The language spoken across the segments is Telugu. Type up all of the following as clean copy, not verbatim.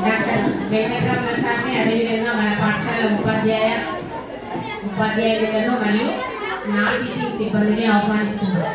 డాక్టర్ వెంకట ప్రసాద్ని అదేవిధంగా మన పాఠశాల ఉపాధ్యాయులను మరియు నాన్ టీచింగ్ సిబ్బందిని ఆహ్వానిస్తున్నారు.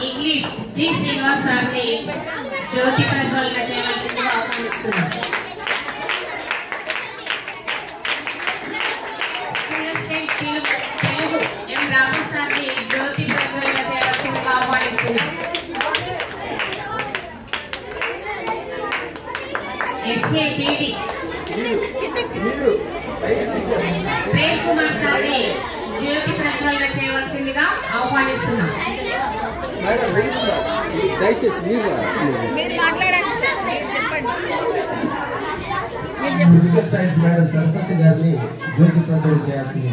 ఇంగ్లీష్ జి శ్రీనివాస్ సార్ని జ్యోతి ప్రజ్వలన చేయవలసిందిగా ఆహ్వానిస్తున్నారు. తెలుగు ఎం రాము సార్ని జ్యోతి ప్రజ్వలన చేయవలసిందిగా ఆహ్వానిస్తున్నారు. ఎస్ఏబిడి ప్రేమ్ కుమార్ సార్ని జ్యోతి ప్రజ్వలన చేయవలసిందిగా ఆహ్వానిస్తున్నాం. దయచేసి ఫిజికల్ సైన్స్ మేడం సరస్వతి గారిని జ్యోతి ప్రజ్వలన చేయాల్సింది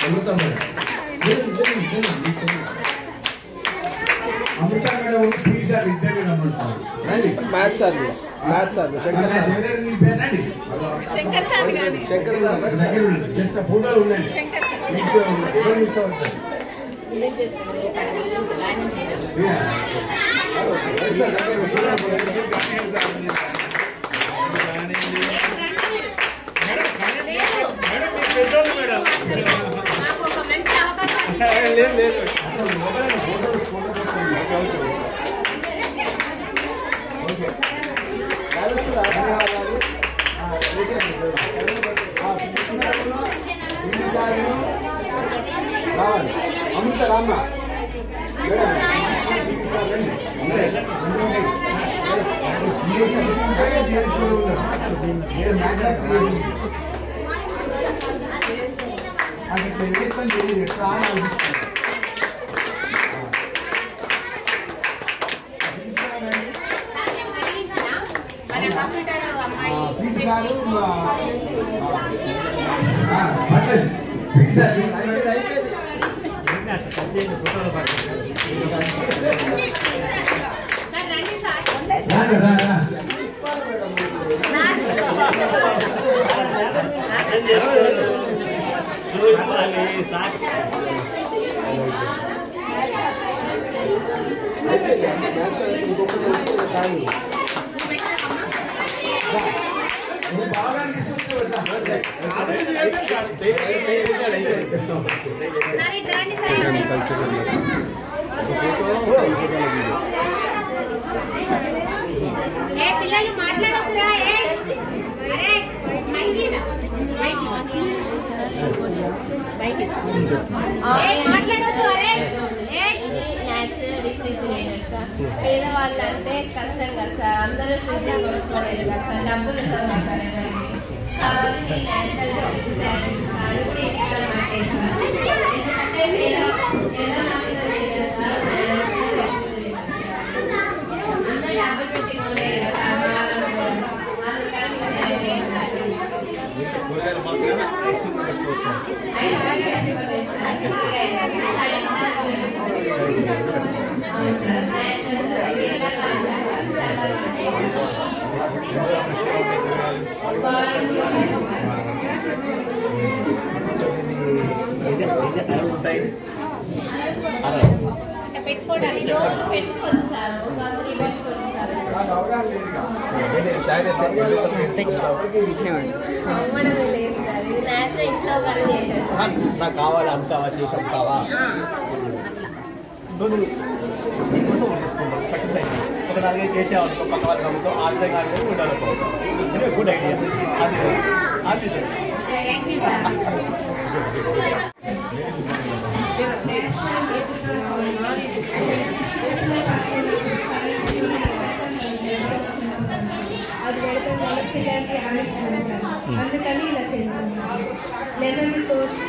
అమృత మేడం ప్లీజ్ సార్ ఇద్దరు రమ్మంటారు. Maths sir Shankar sir just ఫోటోలు ఉన్నాయి. మిస్ అవుతారు. అమృత రామ్మ పిల్లలు మాట్లాడొద్దురా. రిఫ్రిజిరేటర్ సార్ పేదవాళ్ళు అంటే కష్టం కదా సార్, అందరూ ఫ్రిడ్జ్ కొనుక్కోలేదు కదా సార్, డబ్బులు ఉండవు కదా సార్ కాబట్టి అందరూ డబ్బులు పెట్టి కొనలేదు కదా పెట్టుకోవడానికి పెట్టుకోవచ్చు సార్, ఒక 3 పెట్టుకోవచ్చు సార్. అమ్మడమే లేదు సార్, ఇది న్యాచురల్ ఇంట్లో కూడా చేశారు. నాకు కావాలి అమ్ముతావా చేసి అమ్ముతావా సక్సెస్ అయింది. ఒక 4 చేసేవాళ్ళు పక్క వాళ్ళకి అమ్ముతాం ఆర్థిక కార్యక్రమం ఉండాలి. Good idea. Thank you sir. పిల్లలకి అందుకని ఇలా చేస్తాం. లెమన్ పోసి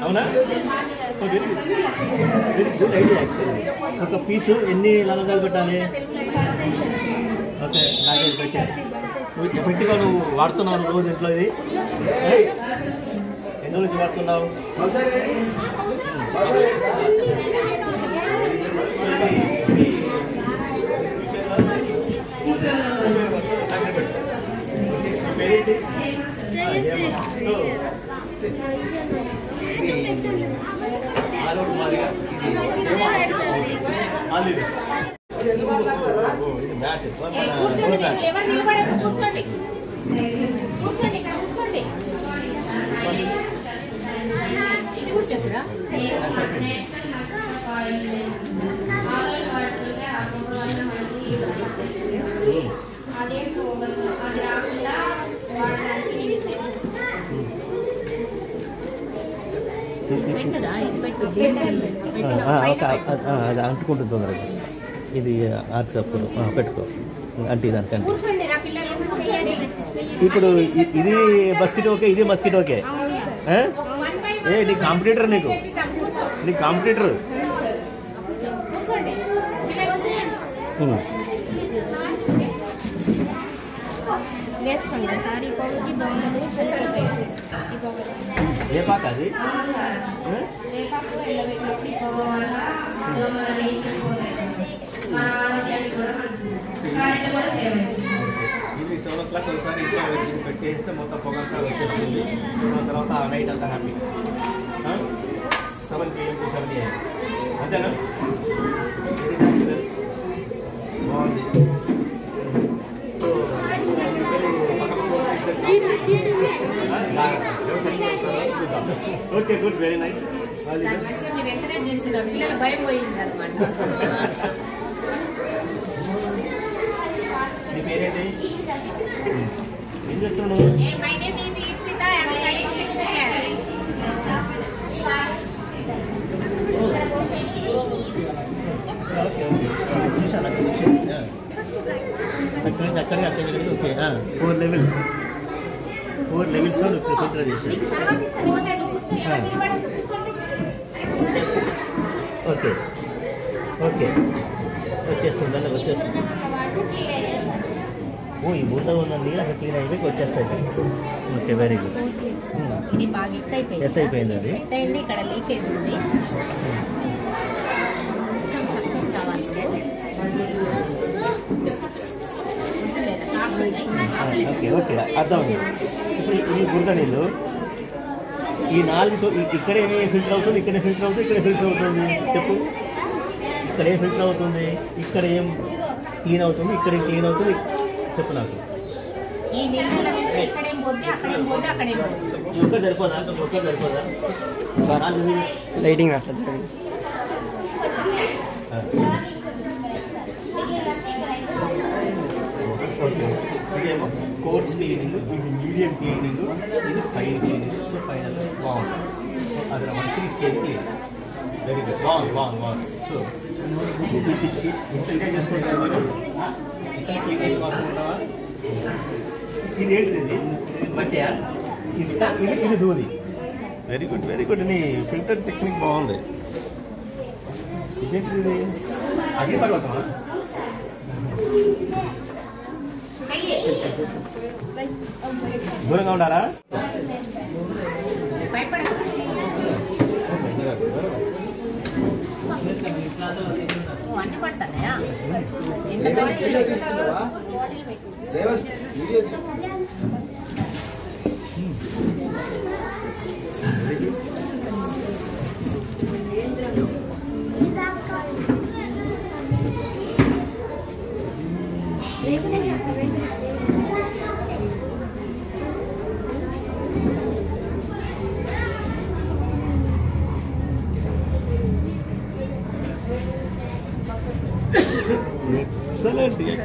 అవునా? Good idea. ఒక పీసు ఎన్ని లవంగాలు పెట్టాలి? ఓకే, నాలుగు పెట్టా. ఎఫెక్ట్గా నువ్వు వాడుతున్నావు రోజు ఇంట్లో ఇది? ఎన్ని రోజులు వాడుతున్నావు? కూర్చోండి కూర్చోండి కూర్చోండి ఇది కూర్చోరా. అదే అది రాకుండా వాడడానికి అది అంటుకుంటుంది తొందరగా. ఇది ఆర్చప్పుడు పెట్టుకో అంటే దానికంటే. ఇప్పుడు ఇది మస్కిటో ఓకే, ఇది మస్కిటో ఓకే. ఏ నీ కాంపిటీటర్, నీ కాంపిటీటర్. వేస్తాం సార్. ఈ పొగకి దోమలు ఏ పాక అది? ఇది 7 o'clock ఒకసారి ఇంట్లో పెట్టేస్తే మొత్తం పొగ అంతా వచ్చేస్తుంది. తర్వాత నైట్ అంతా హ్యాపీ. 7 PM to 7 AM అంతేనా? బాగుంది. Okay, good, very nice. మీరు ఎంకరేజ్ చేస్తున్నారు, పిల్లలు భయం పోయింది అనమాట. నీ పేరేంటి? ఏం చేస్తున్నావు? My name is Ishmita. I am studying 6th class. చూసాను అక్కడ ఓకే. 4 levels ఫిల్టర్ చేసి. ఓకే ఓకే, వచ్చేస్తుంది అలా వచ్చేస్తుంది. ఓ ఈ మూత ఉందండి, అక్కడ క్లీన్ అయిపోయి వచ్చేస్తాయి. Okay, very good. ఇది బాగా ఎత్త అయిపోయింది అది. ఇక్కడ లీకేజ్ ఉంది. ఓకే ఓకే, అర్థమైంది. ఇప్పుడు ఈ బురద నీళ్ళు ఈ 4 ఇక్కడ ఏమి ఫిల్టర్ అవుతుంది, ఇక్కడ ఫిల్టర్ అవుతుంది, ఇక్కడ ఫిల్టర్ అవుతుంది. చెప్పు, ఇక్కడ ఏం ఫిల్టర్ అవుతుంది, ఇక్కడ ఏం క్లీన్ అవుతుంది, ఇక్కడ ఏం క్లీన్ అవుతుంది చెప్పు నాకు. ఈ నీళ్ళ నుంచి ఇక్కడేం పోతే అక్కడేం పోతే అక్కడేం పోతుంది. ఒక్కటి సరిపోదా? ఒక్కటి సరిపోదా? లైటింగ్ అట్లా జరిగింది. ఇదేమో కోర్స్ క్లీనింగ్, ఇది మీడియం క్లీనింగ్, ఇది ఫైన్ క్లీనింగ్. సో ఫైనల్ బాగుంది. సో అది మనకి స్టేజ్ క్లీన్. వెరీ గుడ్, బాగుంది. సో ఇంట్లో చేసుకుంటారు మీరు? ఇక్కడ క్లీన్ చేసి వాడుకుంటావా? ఇది ఏంటిది? ఇది మట్టియా? ఇది దూది. Very good. నీ ఫిల్టర్ టెక్నిక్ బాగుంది. ఇదేంటిది? ఇది అగ్ని పర్వతమా? దూరంగా ఉండాలా? అన్ని పడతాయా?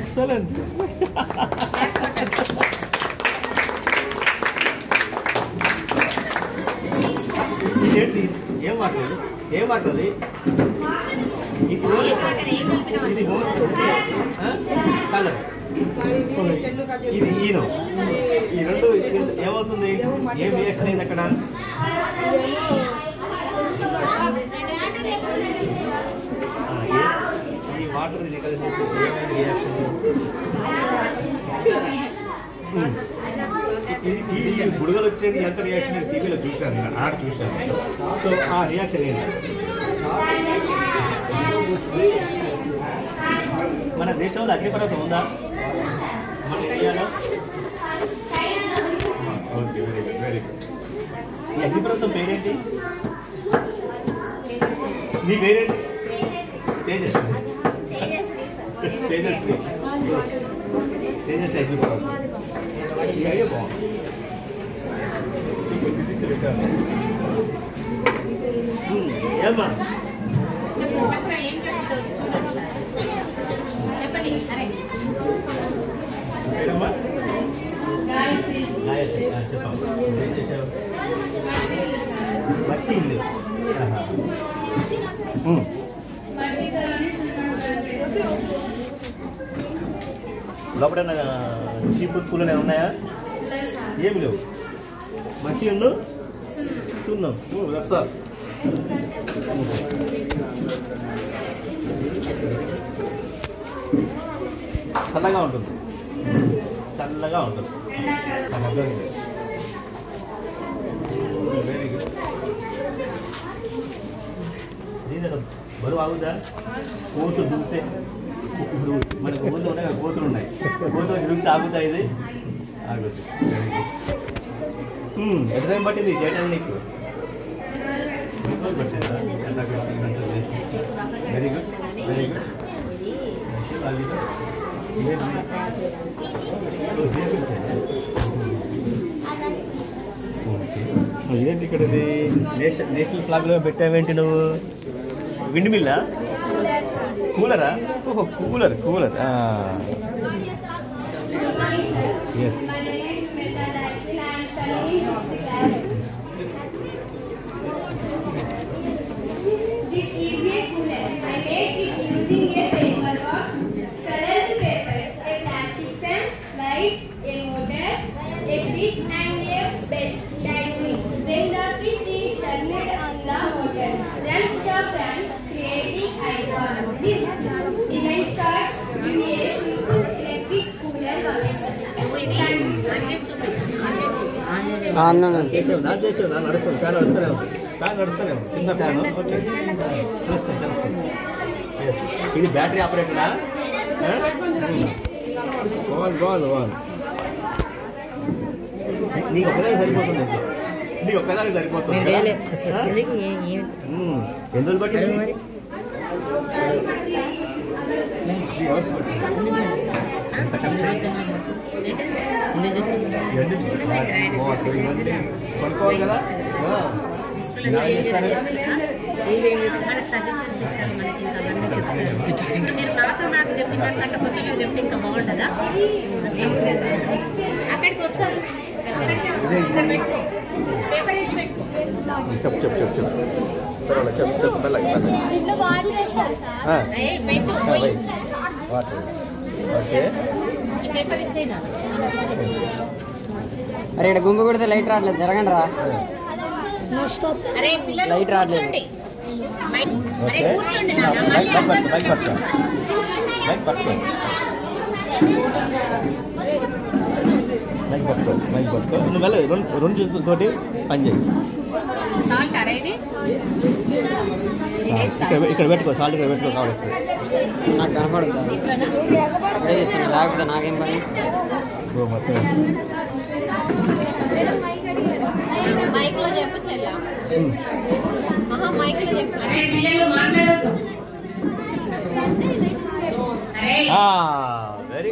Excellent. వాటర్ ఏం వాటర్ అది ఇది కలర్ ఇది ఈనో ఈ రెండు ఏమవుతుంది ఏం రియాక్షన్ అయింది అక్కడ ఈ వాటర్ ఇది కలిసి ఏమైనా రియాక్షన్ ఇది బుడగలు వచ్చేది ఎంత రియాక్షన్ టీవీలో చూశాను ఆడ చూశాను సో ఆ రియాక్షన్ ఏంటి మన దేశంలో అగ్నిపర్వతం ఉందా మన ఇండియాలో okay very good very good ఈ అగ్నిపర్వతం పేరేంటి నీ పేరేంటి తేజస్వి తేజస్వి తేజస్వి అగ్నిపర్వతం ఈ ఐడియా బాగుంది ఏమ్మా చక్ర ఏం చెప్తావు చూడండి చెప్పండి అరే పేరమ్మా గాయత్రి చెప్పమ్మా ఏం చేసావు మట్టి ఇల్లు లోపల చీపురు పూలు ఉన్నాయా ఏమి లేవు మట్టి ఉండు సున్నం రస చల్లగా ఉంటుంది చల్లగా ఉంటుంది వెరీ గుడ్ దీని బరువు ఆగుదా కోతు దుంగితే ఇప్పుడు మనకు ఊళ్ళో ఉన్నాయి కోతులు ఉన్నాయి కోతులు దుంగితే ఆగుతాయి ఇది ఆగుతుంది ఎంత టైం పట్టింది చేయడానికి నీకు పట్టిందా వెరీ గుడ్ వెరీ గుడ్ ఇదేంటి ఇక్కడ నేషనల్ ఫ్లాగ్లో పెట్టావేంటి నువ్వు విండ్ మిల్లా కూలరా ఓహో cooler cooler yes This is a cooler. I made it using a paper box, colored paper, a plastic pen, light, a motor, a switch and a belt dangling. When the switch is turned on the motor, runs the fan, creating high power. This device starts giving a simple electric cooler connection. చేసావు నడుస్తుంది ఫ్యాన్ నడుస్తూనే ఉంది ఫ్యాన్ నడుస్తూనే ఉంది చిన్న ఫ్యాన్ ఓకే తెలుస్తుంది ఇది బ్యాటరీ ఆపరేటరా బాగుంది బాగుంది బాగుంది నీకు ఒక్కదానికి సరిపోతుంది నీకు ఒక్కదానికి సరిపోతుంది ఎన్ని రోజులు పట్టింది ఎంత కొనుక్కోవాలి కదా మీరు నాకు చెప్పినట్టు కొద్దిగా చెప్తే ఇంకా బాగుంటుందా అక్కడికి వస్తారు పేపర్ ఇచ్చి పెట్టుకో చెప్పు చెప్పు చెప్పు చెప్పు పర్వాలేదు చెప్పు చెప్పు మెల్లగా వాటర్ ఓకే పేపర్ ఇచ్చేనా అరే ఇక్కడ గుంపు కొడితే లైట్ రావట్లేదు జరగండి రా అరే పిల్లలు లైట్ రావట్లేదు అరే కూర్చోండి బైక్ పట్టుకో నువ్వు వెళ్ళ రెండు చేతులతోటి పని చేయి సాల్ట్ అరే ఇది ఇక్కడ పెట్టుకో సాల్ట్ ఇక్కడ పెట్టుకో కావాలి నాకు కనపడుతుంది లేకపోతే నాకేం పని మొత్తం మైక్ లో చెప్పు చెల్లా మైక్ లో చెప్పు very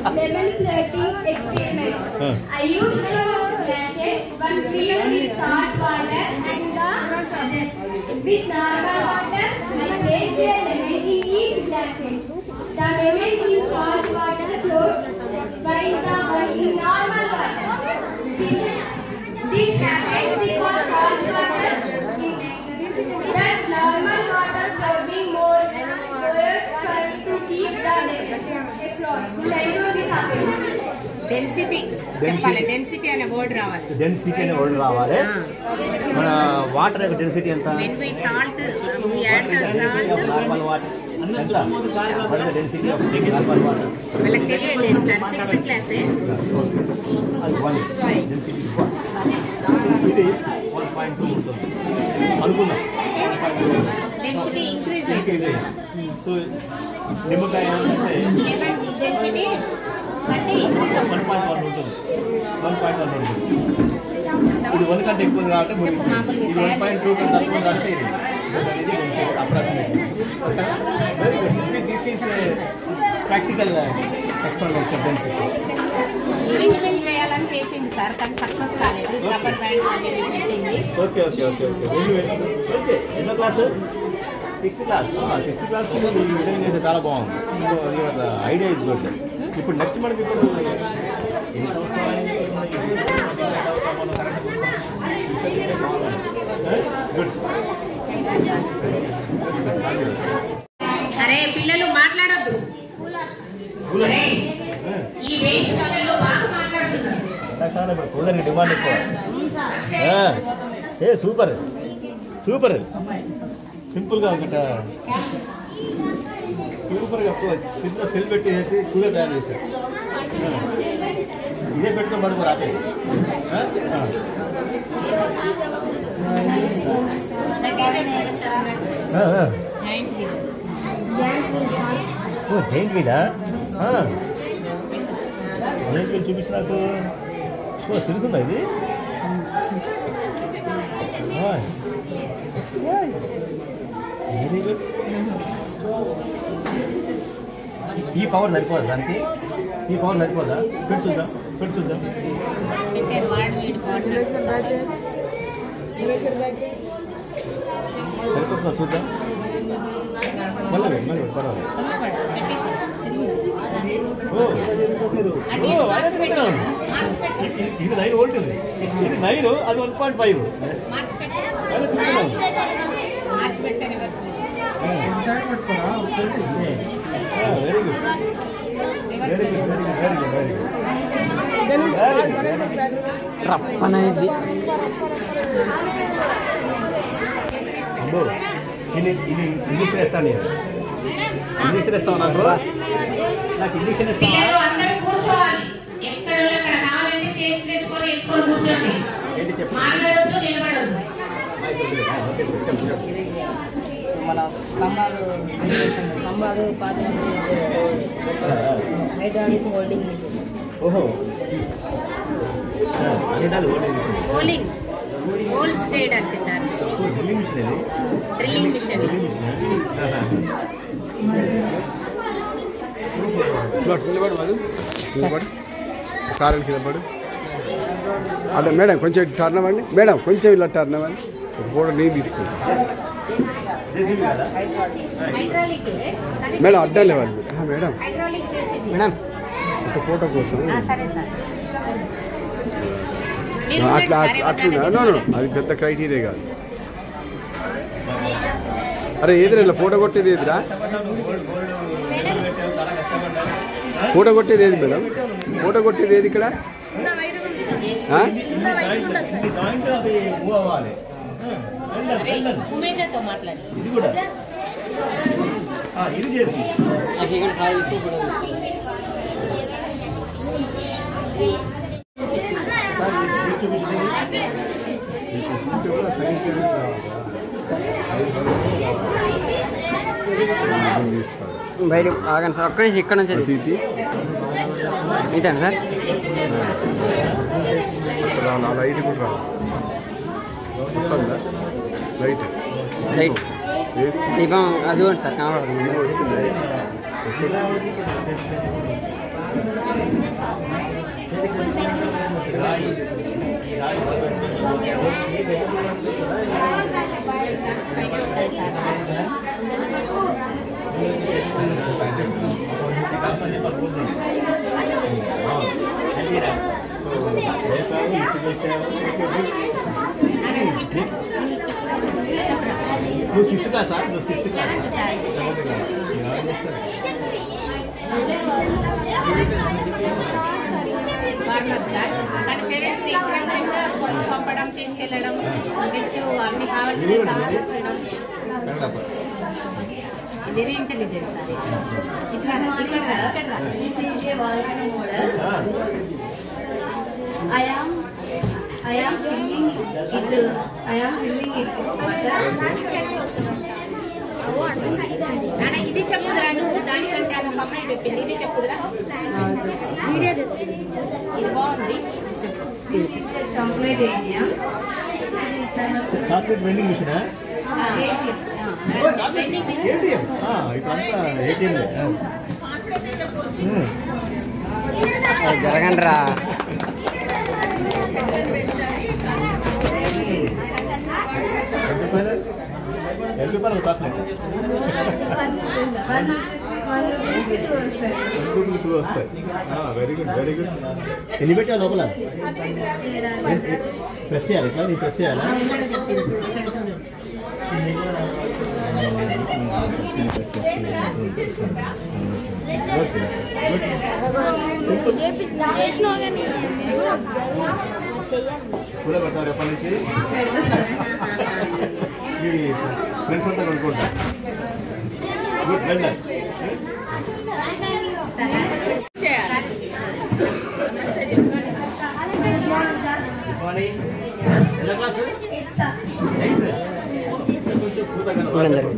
Lemon flirting experiment. I used the glasses, one filled with salt water and the other with normal water. I placed a lemon in each glasses. The lemon in salt water floats while the one in normal water. This happens because absorbing more soil to keep the floor. Density చెప్పాలి. డెన్సిటీ అనే వర్డ్ రావాలి. డెన్సిటీ అనే వర్డ్ రావాలి. మన వాటర్ యొక్క డెన్సిటీ ఎంత? When we salt, we add the salt. Normal water ఎంత? డెన్సిటీ ఆఫ్ నార్మల్ వాటర్ వాళ్ళకి తెలియలేదు సార్, 6th క్లాసే. అది 1 డెన్సిటీ 1. ఇది 1.2 ఉంటుంది అనుకుందాం. డెన్సిటీ ఇంక్రీజ్ సో నిమ్మకాయ అంటే డెన్సిటీ అంటే 1.1 ఉంటుంది. 1.1 ఉంటుంది. ఇది 1 కంటే ఎక్కువ కాబట్టి ఇది 1.2 కంటే తక్కువ కాబట్టి ఇది approximately. This is practical experiment density. Implement చేయాలని చేసింది సార్, కానీ సక్సెస్ కాలేదు. రబ్బర్ బ్యాండ్ అనేది పెట్టింది. Okay okay okay okay okay. ఎన్నో class? 6th class. 6th class చేస్తే చాలా బాగుంది. Idea is good. ఇప్పుడు నెక్స్ట్ మనకి ఇప్పుడు ఎన్ని సంవత్సరాలు గుడ్. అరే పిల్లలు మాట్లాడొద్దు. అరే ఈ రేంజ్ కలర్లో బాగా మాట్లాడుతున్నారు. కూలర్కి డిమాండ్ ఎక్కువ. ఏ సూపర్ సూపర్ సింపుల్గా ఒకట సూపర్గా చిన్న సెల్ పెట్టేసి కూలర్ తయారు చేశారు. ఇదే పెట్టుకుని పడుకో రాత్రి. జైంట్ వీలా? జైంట్ వీల్ చూపించి నాకు తెలుస్తుందా ఇది? Very good. ఈ పవర్ సరిపోదా దానికి? ఈ పవర్ సరిపోదా? పెడుతుందాం పెడుతుందాం. సరిపోతుందా చూద్దాం. మళ్ళీ మళ్ళీ పర్వాలేదు. ఇది 9 వోల్ట్ ఉంది. ఇది 9, అది 1.5. Very good very good very good very good very good. రప్పనైంది. అబ్బో ఇది ఇంగ్లీష్ వేస్తాను నేను. ఇంగ్లీష్ వేస్తావు నాకు ఇంగ్లీష్ వేస్తాను. పిల్లలు అందరూ కూర్చోవాలి. ఎక్కడ కావాలంటే చేసి తెచ్చుకొని వేసుకొని కూర్చోండి. మాట్లాడొద్దు, నిలబడొద్దు. మన స్తంభాలు పాత హైడ్రాలిక్ హోల్డింగ్. ఓహో హోలింగ్ హోల్ స్టేట్ అంటే సార్ డ్రిల్లింగ్ మిషన్ ఇది. Drilling machine. సార్ కింద పడు. అంటే మేడం కొంచెం టర్న్ అవ్వండి. మేడం కొంచెం ఇలా టర్న్ అవ్వండి. ఫోటో నేను తీసుకుంటాను. హైడ్రాలిక్ మేడం అడ్డం లేవాలి మేడం. హైడ్రాలిక్ చేసింది. మేడం ఒక ఫోటో కోసం సరే సార్. అట్లా అట్లా అది పెద్ద క్రైటీరియా కాదు. అరే ఏదిరా ఇలా ఫోటో కొట్టేది ఏదిరా? ఫోటో కొట్టేది ఏది మేడం? ఫోటో కొట్టేది ఏది ఇక్కడ? ఉమేషతో మాట్లాడి ఇది కూడా ఇది చేసి బయట ఆగండి సార్. ఒక్క నుంచి ఇక్కడ నుంచి ఇదేనా సార్? లైట్ కూడా రావాలి. లైట్ రైట్ దీపం అదిగోండి సార్ కనబడుతుంది. నువ్వు 6th క్లాసా? నువ్వు 6th క్లాస్? 7th class. కానీ పేరెంట్స్ రిక్వెస్ట్గా పంపడం తీసుకెళ్ళడం నెక్స్ట్ అన్ని కావాల్సిన వెరీ ఇంటెలిజెంట్ ఇక్కడ This is a volcano model. I am filling it water. ఇది చెప్పుదురా నువ్వు దానికంటే అదొక అమ్మాయి చెప్పింది ఇది చెప్పుదురా ఇది బాగుంది This is a chocolate ATM. Chocolate vending మిషనా? ఏటీఎం. ఇదంతా ఏటీఎం. జరగండి రా. ₹2 చాక్లెట్. 2 వస్తాయి. Very good very good. ఎన్ని పెట్టావు లోపల? ప్రెస్ చేయాలి ఇట్లా నీ ప్రెస్ చేయాలా? కూడా పెట్టారు ఎప్పటి నుంచి? మీ ఫ్రెండ్స్ అంతా కొనుక్కుంటా. Good well done. Good morning. ఎలా క్లాసు? 8th. కొంచెం పూత కనపడదు.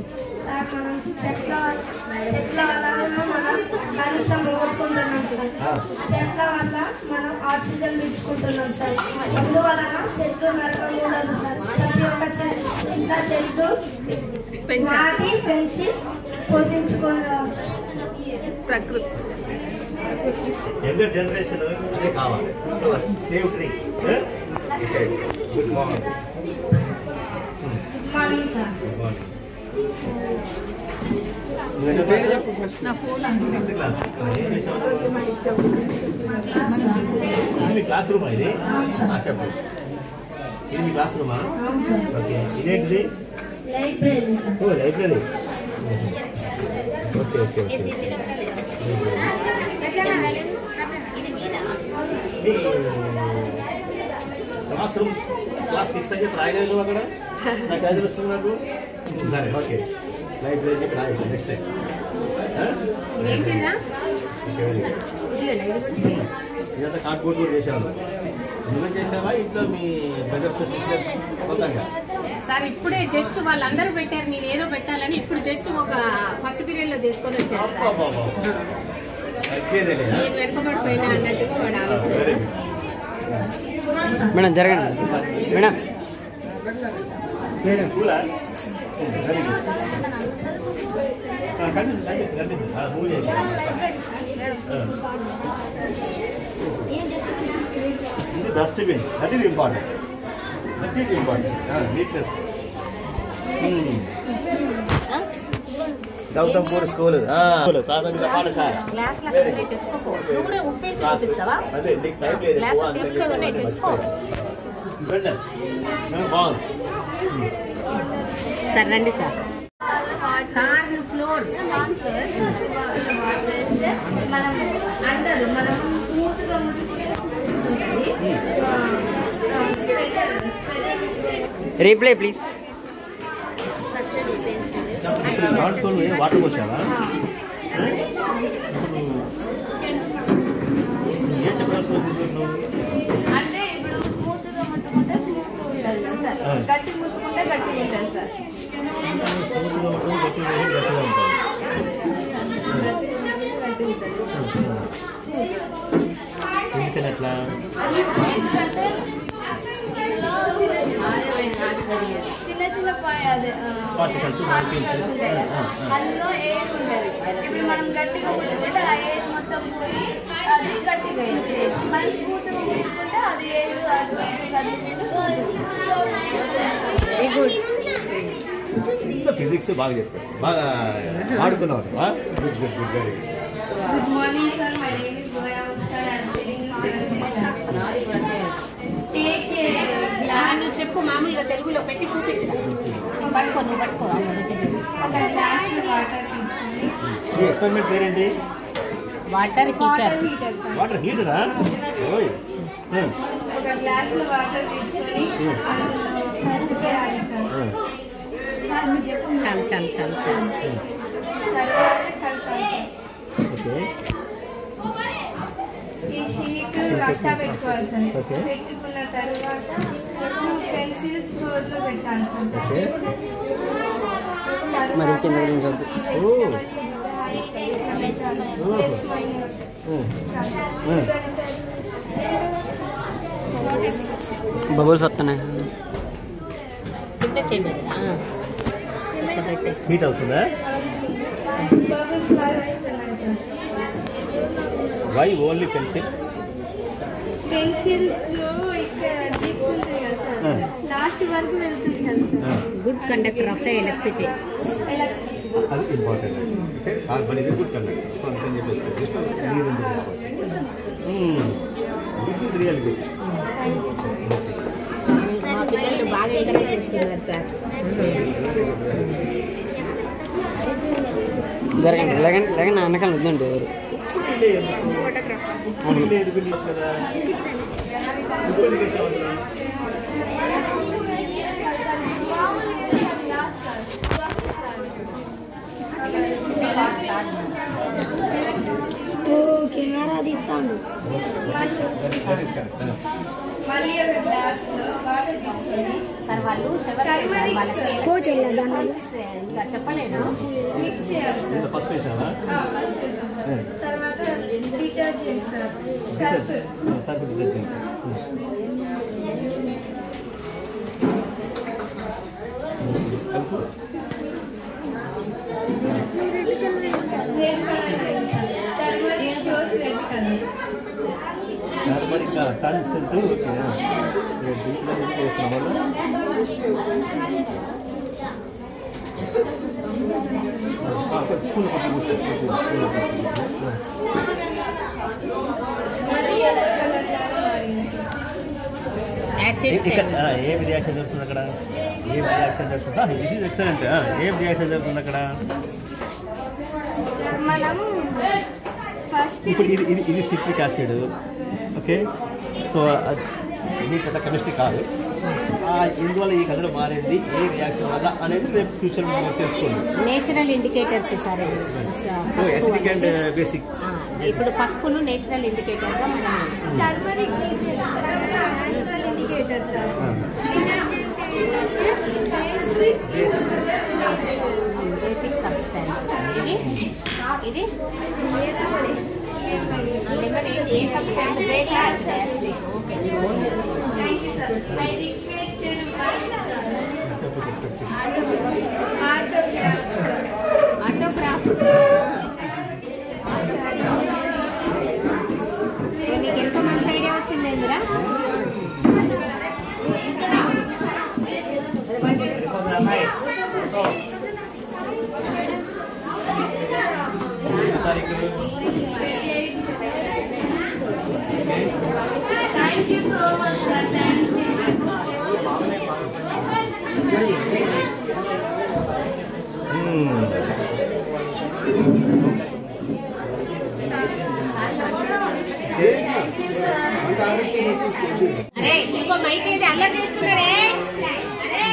చెట్ల వల్ల మనం కాలుష్యం కోరుకుంటున్నాం సార్. చెట్ల వల్ల మనం ఆక్సిజన్ పీల్చుకుంటున్నాం సార్. అందువలన చెట్లు నరకకూడదు సార్. ప్రతి ఒక్క చెట్లు నాటి పెంచి పోషించుకోవాలి ప్రకృతి యంగర్ జనరేషన్ అదే కావాలి. Save tree. Good morning. Morning sir. Good morning. ఇది క్లాస్ రూమా? ఇది చెప్పు. ఇది మీ క్లాస్ రూమా? ఓకే. ఇదేంటిది? లైబ్రరీ. ఓ library. Okay okay okay. Class room class 6 అని చెప్పి రాయలేదు అక్కడ. నాకు అది వస్తుంది నాకు. సరే ఓకే. లైబ్రరీ రాయలేదు నెక్స్ట్ టైం. ఇదంతా కార్డ్బోర్డ్ కూడా చేశాను. నువ్వే చేసావా ఇంట్లో మీ బ్రదర్స్ సిస్టర్స్ మొత్తంగా? సార్ ఇప్పుడే జస్ట్ వాళ్ళందరూ పెట్టారు, నేను ఏదో పెట్టాలని ఇప్పుడు జస్ట్ ఒక ఫస్ట్ పీరియడ్ లో చేసుకొని వచ్చాను సార్. నేను వెనుకబడిపోయినా అన్నట్టుగా వాడు ఆలోచన. మేడం జరగండి మేడం. స్కూలా? Very good. కనిపిస్తుంది మూవ్ చేసి. ఇది dustbin. That is important. That is important. Neatness. Gautampur school ప్రాథమిక పాఠశాల. అదే నీకు టైం లేదు. బాగుంది సార్. రండి సార్. కార్న్ ఫ్లోర్ మనం అంటారు మనం స్మూత్ గా ముట్టుకుంటే రీప్లే ప్లీజ్. దాంట్లో వాటర్ పోసావా? ఏం చెప్పాల్సి వస్తుంది? అంటే ఇప్పుడు స్మూత్ గా ముట్టుకుంటే స్మూత్ ఉంటుంది సార్. గట్టి ముట్టుకుంటే గట్టి ఉంటుంది సార్. ఎందుకని అట్లా? చిన్న చిన్న పార్టికల్స్ అందులో ఎయిర్ ఉంటుంది. ఇప్పుడు మనం గట్టిగా ముట్టుకుంటే ఆ ఎయిర్ మొత్తం పోయి అది గట్టిగా అయింది. మనం స్మూత్ గా ముట్టుకుంటే అది ఎయిర్ వెరీ గుడ్. ఫిజిక్స్ బాగా చెప్తారు, బాగా ఆడుకున్నావు. Good good good very good. Good morning sir. My name is Goya sir. నువ్వు చెప్పు, మామూలుగా తెలుగులో పెట్టి చూపించు. పట్టుకో నువ్వు పట్టుకో ఒక గ్లాస్ వాటర్ ఈ ఎక్స్పెరిమెంట్ పేరేంటి? Water water heater heater sir. Water హీటరా? ఓయ్ ఒక గ్లాస్ లో వాటర్ తీసుకొని అందులో కలిపేయాలి సార్. చాలు చాలు చాలు చాలు తర్వాత కలపాలి. ఓకే ఈ షీట్ అట్ట పెట్టుకోవాలి సార్. ఓకే. పెట్టుకున్న తర్వాత 2 పెన్సిల్స్ రోల్ లో పెట్టాలి సార్. ఓకే మరి కింద గురించి ఓ బబుల్స్ వస్తున్నాయి. కింద చేయబడి ఇట్లా పెట్టేసి హీట్ అవుతుందా? బబుల్స్ లాగా వస్తున్నాయి sir. Why only pencil? Pencil లో ఇక్కడ లిప్స్ ఉంటాయి కదా సార్. లాస్ట్ వరకు వెళ్తుంది కదా sir. Good conductor of the electricity. అది ఇంపార్టెంట్. ఓకే కార్బన్ ఇది గుడ్ కండక్టర్. సో అందుకని చెప్పేసి దిస్ ఇస్ రియల్ గుడ్. మా పిల్లలు బాగా ఎంకరేజ్ చేస్తున్నారు సార్. జరగండి లేకండి లేకండి అన్నకాలం వద్దండి ఎవరు లేదు గురించి కదా. కెమెరా తీస్తాను. మళ్ళీ ఒక గ్లాస్ లో వాటర్ తీసుకొని సార్ వాళ్ళు వాళ్ళకి పోచెల్లా దాన్ని ఇంకా చెప్పలేదు. మిక్స్ చేయాలి సార్. ఫస్ట్ వేసావా? తర్వాత detergent sir. Surf. Surf detergent. Red colour turmeric shows red colour. Turmeric consent. Okay దీంట్లో ఎందుకు వేస్తున్నాం వల్ల స్కూల్ మళ్ళీ ఎల్లో కలర్ లాగా మారింది. ఇక్కడ ఏం రియాక్షన్ జరుగుతుంది అక్కడ? ఏం రియాక్షన్ జరుగుతుంది? This is excellent. ఏం రియాక్షన్ జరుగుతుంది అక్కడ? మనం ఫస్ట్ ఇప్పుడు ఇది సిట్రిక్ యాసిడ్. ఓకే సో ఇది పెద్ద కెమిస్ట్రీ కాదు. ఇందువల్ల ఈ కలర్ మారింది ఏ రియాక్షన్ వల్ల అనేది రేపు ఫ్యూచర్ మనం తెలుసుకోండి. నేచురల్ ఇండికేటర్స్ సార్ ఇవి. Acidic and basic. ఇప్పుడు పసుపును నేచురల్ ఇండికేటర్ గా మనం turmeric natural indicator sir. Basic substance. ఇది లెమన్ ఏ సబ్స్టెన్స్ బేటా acidic. Okay Thank you, sir. I requested my autograph. Autograph. నీకు ఎంత మంచి ఐడియా వచ్చింది Indira. Thank you so much, sir. Thank you. అరే ఇంకో మైక్ అయితే అల్లరి చేస్తున్నారే. అరే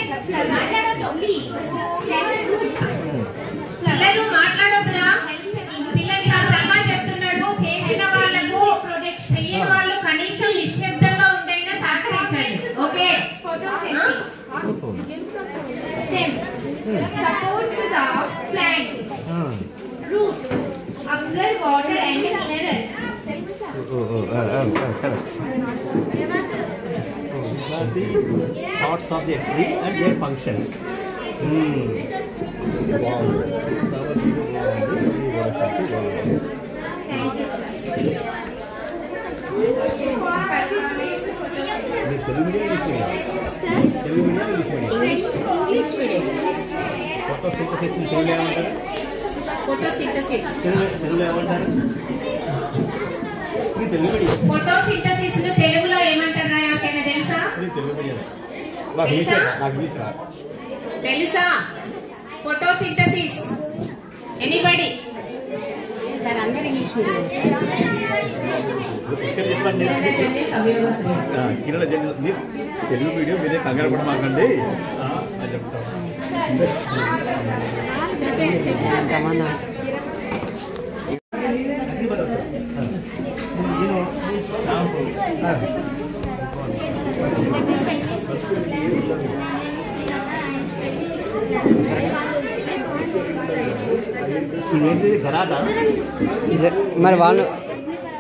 మాట్లాడొద్దు. పిల్లలు మాట్లాడొద్దురా. పిల్లలకి ఆ సలహా చెప్తున్నాడు. చేసిన వాళ్ళకు చెయ్యని వాళ్ళు కనీసం నిశ్శబ్దంగా ఉండైనా సహకరించండి. Okay Supports the plant. Roots. Observe water and minerals. The thoughts of the tree and their functions. English medium. Photosynthesis తెలుగులో ఏమంటారు? ఫోటోసింథసిస్. తెలుగులో ఏమంటారు? తెలుగు మీడియం. ఫోటోసింథసిస్ ను తెలుగులో ఏమంటారా? ఎవరికైనా తెలుసా? తెలుగు మీడియం. నాకు ఇంగ్లీష్ రాదు. తెలుసా? Photosynthesis anybody? ఇక్కడ తెలుగు వీడియో మీరే కంగారు కూడా మాకండి అని చెప్తాం. ఇదేంటి గరాదా? మరి వాళ్ళు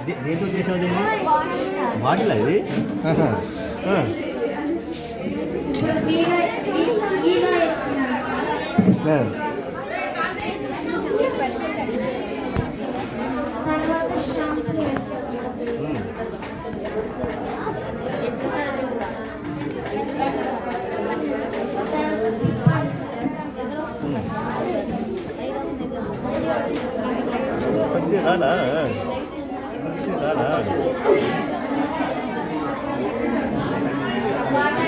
దేంతో చేసినది? బాటిల్ ఇది. రానా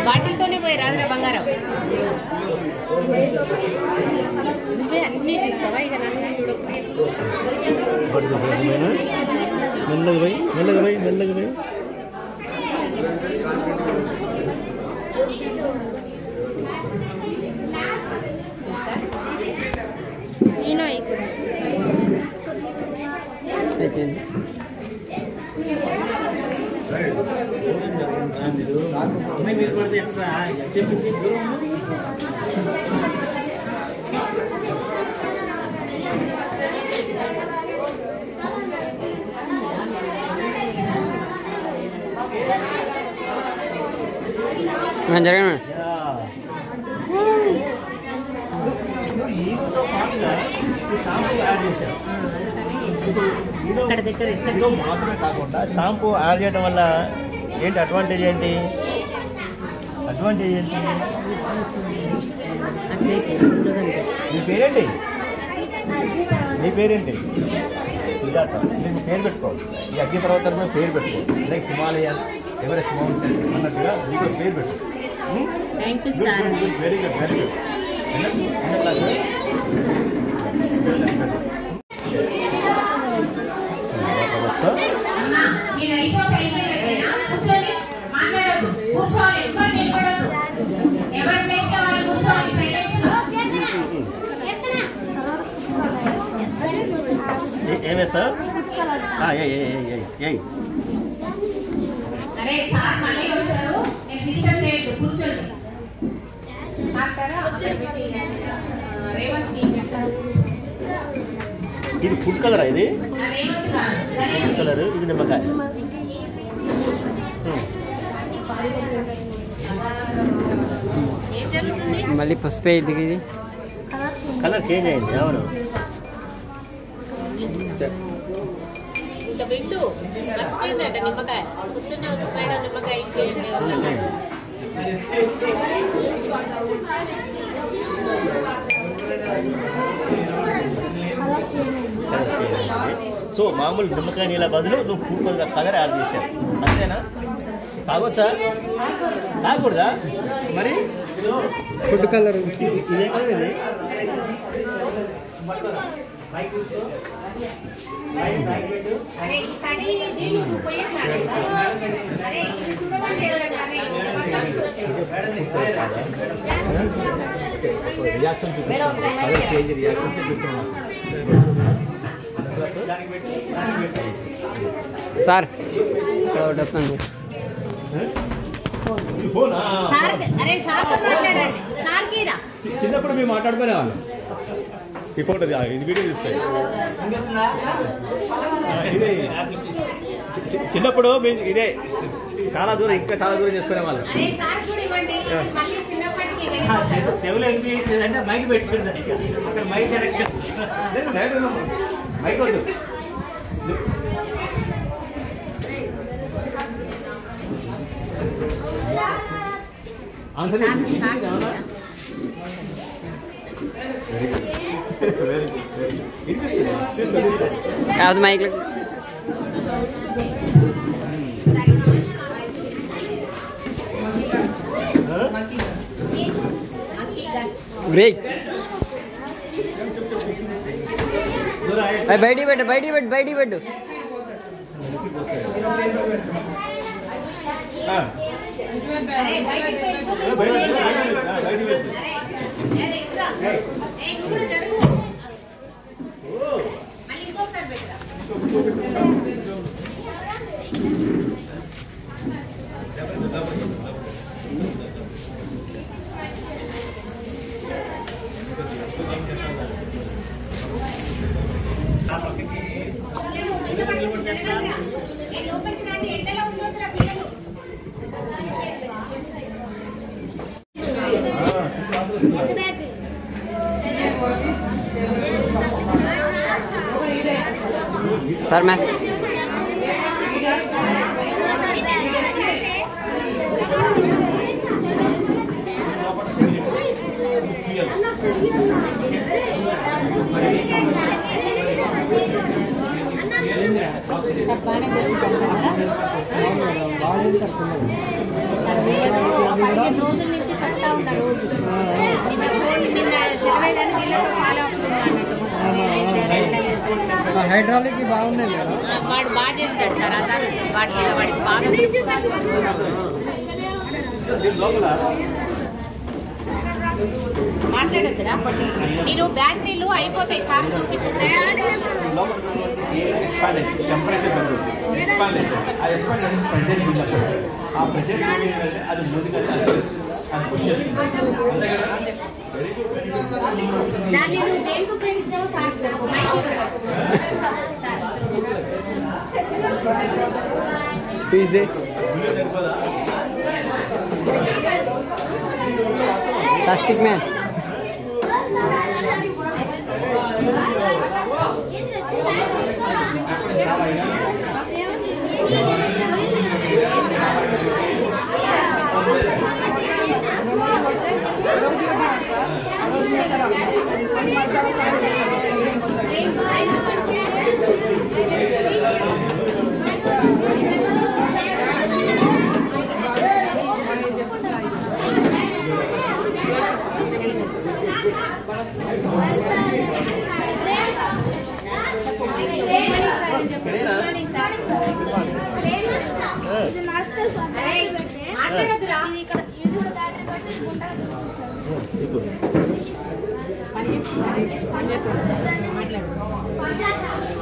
బాటిల్తోనే పోయి రాదురా బంగారం. అన్ని చూస్తావా? ఇక నన్ను చూడకపోయి మెల్లగా పోయి మెల్లగా పోయి మెల్లగా పోయి. అయిపోయింది. జరగండి. మాత్రమే కాకుండా షాంపూ యాడ్ చేయడం వల్ల ఏంటి అడ్వాంటేజ్ ఏంటి? నీ పేరేంటి? సుజాత. నీకు పేరు పెట్టుకో. ఈ అగ్ని పర్వతాల మీద పేరు పెట్టుకో. లైక్ హిమాలయన్, ఎవరెస్ట్ మౌంటైన్ అన్నట్టుగా నీకు పేరు పెట్టు. Very good very good. ఏమే సార్? అరే సార్ మళ్ళీ వస్తారు, నేను డిస్టర్బ్ చేయొద్దు, కూర్చోండి. ఇది ఫుడ్ కలరా? ఇది రేవంత్ గారు ఫుడ్ కలర్. ఇది నిమ్మకాయ. ఏం జరుగుతుంది? మళ్ళీ పసుపు అయింది. ఇది కలర్ చేంజ్ అయింది. అవును. ఇంకా వింటూ మర్చిపోయిందంట నిమ్మకాయ. పొద్దున్నే వచ్చిపోయిన నిమ్మకాయ సో మామూలు నిమ్మకాయ నీళ్ళ బదులు నువ్వు ఫుడ్ కలర్ యాడ్ చేశావు అంతేనా? తాగొచ్చా? తాగకూడదా మరి? ఫుడ్ కలర్ ఇదే కలర్ ఇది. రియాక్షన్ చూపిస్తున్నాం సార్. వస్తుంది. చిన్నప్పుడు మేము మాట్లాడుకునేవాళ్ళం. ఈ ఫోటో ఇది వీడియో తీసుకోండి. ఇది చిన్నప్పుడు మేము ఇదే చాలా దూరం, ఇంకా చాలా దూరం చేసుకునేవాళ్ళం. చెవులు అంటే మైక్ పెట్టుకుంటారు. అక్కడ మైక్ కనెక్షన్ మైక్ వద్దు. ఆన్సర్ యావత్ మైక్ వెయిట్ బయటికి పెట్టు బయటికి పెట్టు బయటికి పెట్టు सर मैं రోజుల నుంచి చెప్తా ఉన్నా రోజు నిన్న ఇరవై కానీ వీళ్ళతో ఫాలో హైడ్రాలిక్ బాగున్నాయి కదా వాడు బాగా చేస్తాడు సార్ అతను వాడికి బాగా మాట్లాడద్దురా మీరు బ్యాటరీలు అయిపోతాయి సార్ దాన్ని నువ్వు దేనికి ఉపయోగిస్తావు సార్ ప్లీజ్ దే प्लास्टिक में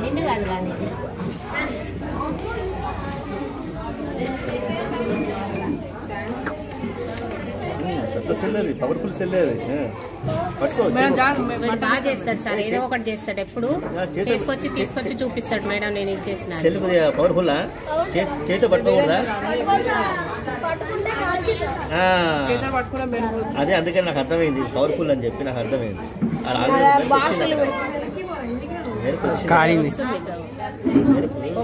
నిన్ను కాదు రాని పవర్ఫుల్ సెల్ బాగా చేస్తాడు సార్ ఏదో ఒకటి చేస్తాడు ఎప్పుడు చేసుకొచ్చి తీసుకొచ్చి చూపిస్తాడు మేడం నేను ఇది చేసిన సెల్ పవర్ఫుల్ చేతితో పట్టుకోకూడదా అదే అందుకని నాకు అర్థమైంది పవర్ఫుల్ అని చెప్పి నాకు అర్థమైంది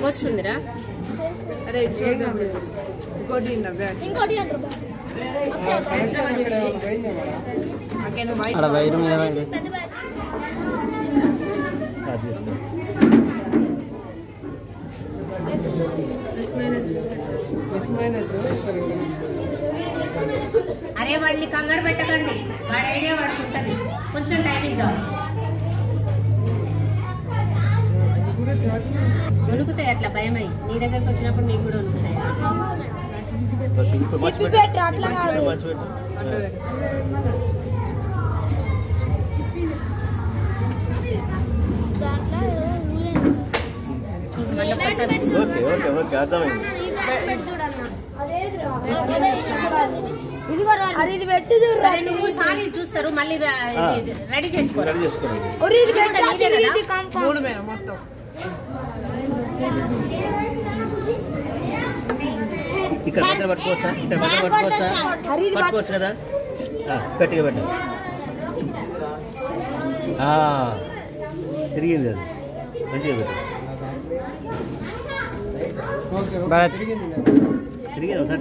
వస్తుందిరా అక్కడ వైరు మీద వైరు అరే వాడిని కంగారు పెట్టకండి వాడి ఐడియా వాడికి ఉంటుంది కొంచెం టైం ఇద్దాం వణుకుతాయి అట్లా భయమై నీ దగ్గరకు వచ్చినప్పుడు నీకు కూడా వణుకుతాయి అట్లా కాదు నువ్వు సారీ చూస్తారు మళ్ళీ రెడీ చేసుకోవాలి ఇక్కడ మెటల్ పట్టుకోవచ్చా ఇక్కడ మెటల్ పట్టుకోవచ్చా పట్టుకోవచ్చు కదా గట్టిగా పెట్టండి తిరిగింది అది మంచిగా పెట్టండి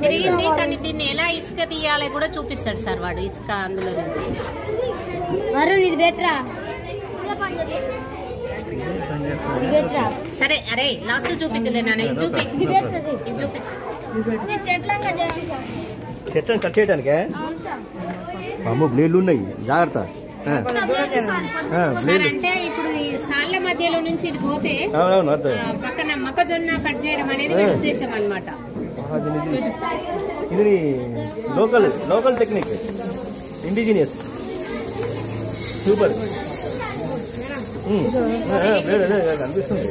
తిరిగింది కానీ దీన్ని ఎలా ఇసుక తీయాలి కూడా చూపిస్తాడు సార్ వాడు ఇసుక అందులో నుంచి ఇది బెటరా సరే అరే లాస్ట్ చూపిద్దులే నాన్న ఇది చూపి ఇది చూపించు చెట్లను కట్ చేయడానికే అమ్మ బ్లేడ్లు ఉన్నాయి జాగ్రత్త సార్ అంటే ఇప్పుడు ఈ సాళ్ళ మధ్యలో నుంచి ఇది పోతే పక్కన మొక్కజొన్న కట్ చేయడం అనేది మీ ఉద్దేశం అన్నమాట. ఇది లోకల్ టెక్నిక్, ఇండిజినియస్, సూపర్ అనిపిస్తుంది.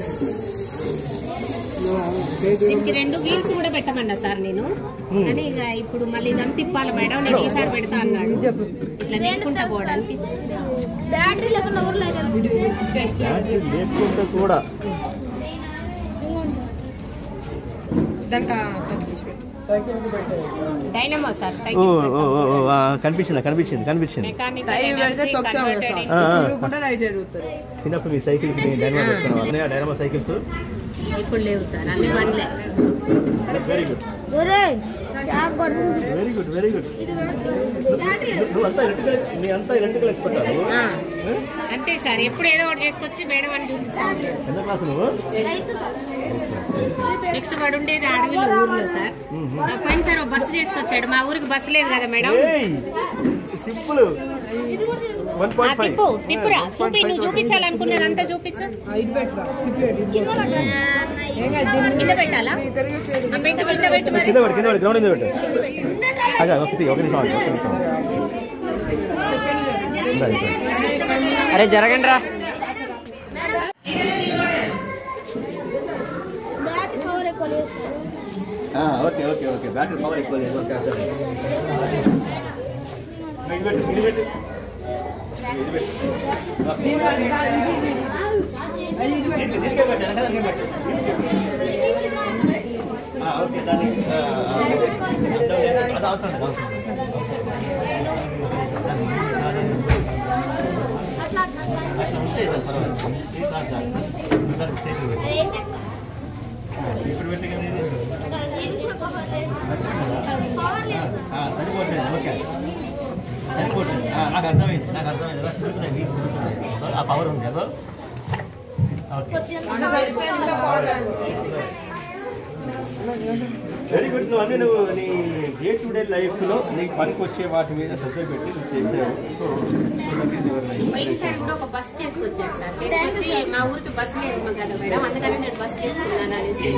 దీనికి 2 వీల్స్ కూడా పెట్టమన్నా సార్ నేను, కానీ ఇక ఇప్పుడు మళ్ళీ ఇదంతా తిప్పాలి మేడం, నేను ఈసారి పెడతా అన్నాడు. ఇట్లా తిప్పుకుంటా పోవడానికి బ్యాటరీ లేకుండా కూడా డైనమో సార్ కనిపించింది. చిన్నప్పుడు మీ సైకిల్ డైనమో సైకిల్స్ ఇప్పుడు లేవు సార్, అన్ని బండ్లే. Very good. నువ్వు ఎలక్ట్రికల్ ఎక్స్పర్ట్ అంతే సార్, ఎప్పుడు ఏదో ఒకటి చేసుకొచ్చి మేడం అని చూపిస్తాను. ఎంత క్లాస్ నువ్వు? నెక్స్ట్ వాడు ఉండేది అడవిలో ఊర్లో సార్. పోయిన సార్ బస్సు చేసుకొచ్చాడు, మా ఊరికి బస్సు లేదు కదా మేడం. సింపుల్. తిప్పురా చూపి, నువ్వు చూపించాలనుకున్నది అంతా చూపించు. కింద పెట్టాలా? పెట్టు, కింద పెట్టు మరి. గ్రౌండ్ మీద పెట్టు. అరే జరగండి రా. ఓకే బ్యాటరీ పవర్ ఎక్కువ ఓకే దాన్ని అది అవసరం. ఇప్పుడు పెట్టి సరిపోతుంది. ఓకే సరిపోతుంది. నాకు అర్థమైంది. ఆ పవర్ ఉంది కదా. Very good. నువ్వు నీ డే టు డే లైఫ్ లో నీకు పనికి వచ్చే వాటి మీద శ్రద్ధ పెట్టి నువ్వు చేసావు. సో ఒక బస్ చేసుకొచ్చాను సార్, చేసుకొచ్చి మా ఊరికి బస్ లేదు కదా మేడం, అందుకని నేను బస్ చేసుకున్నాను అనేసి.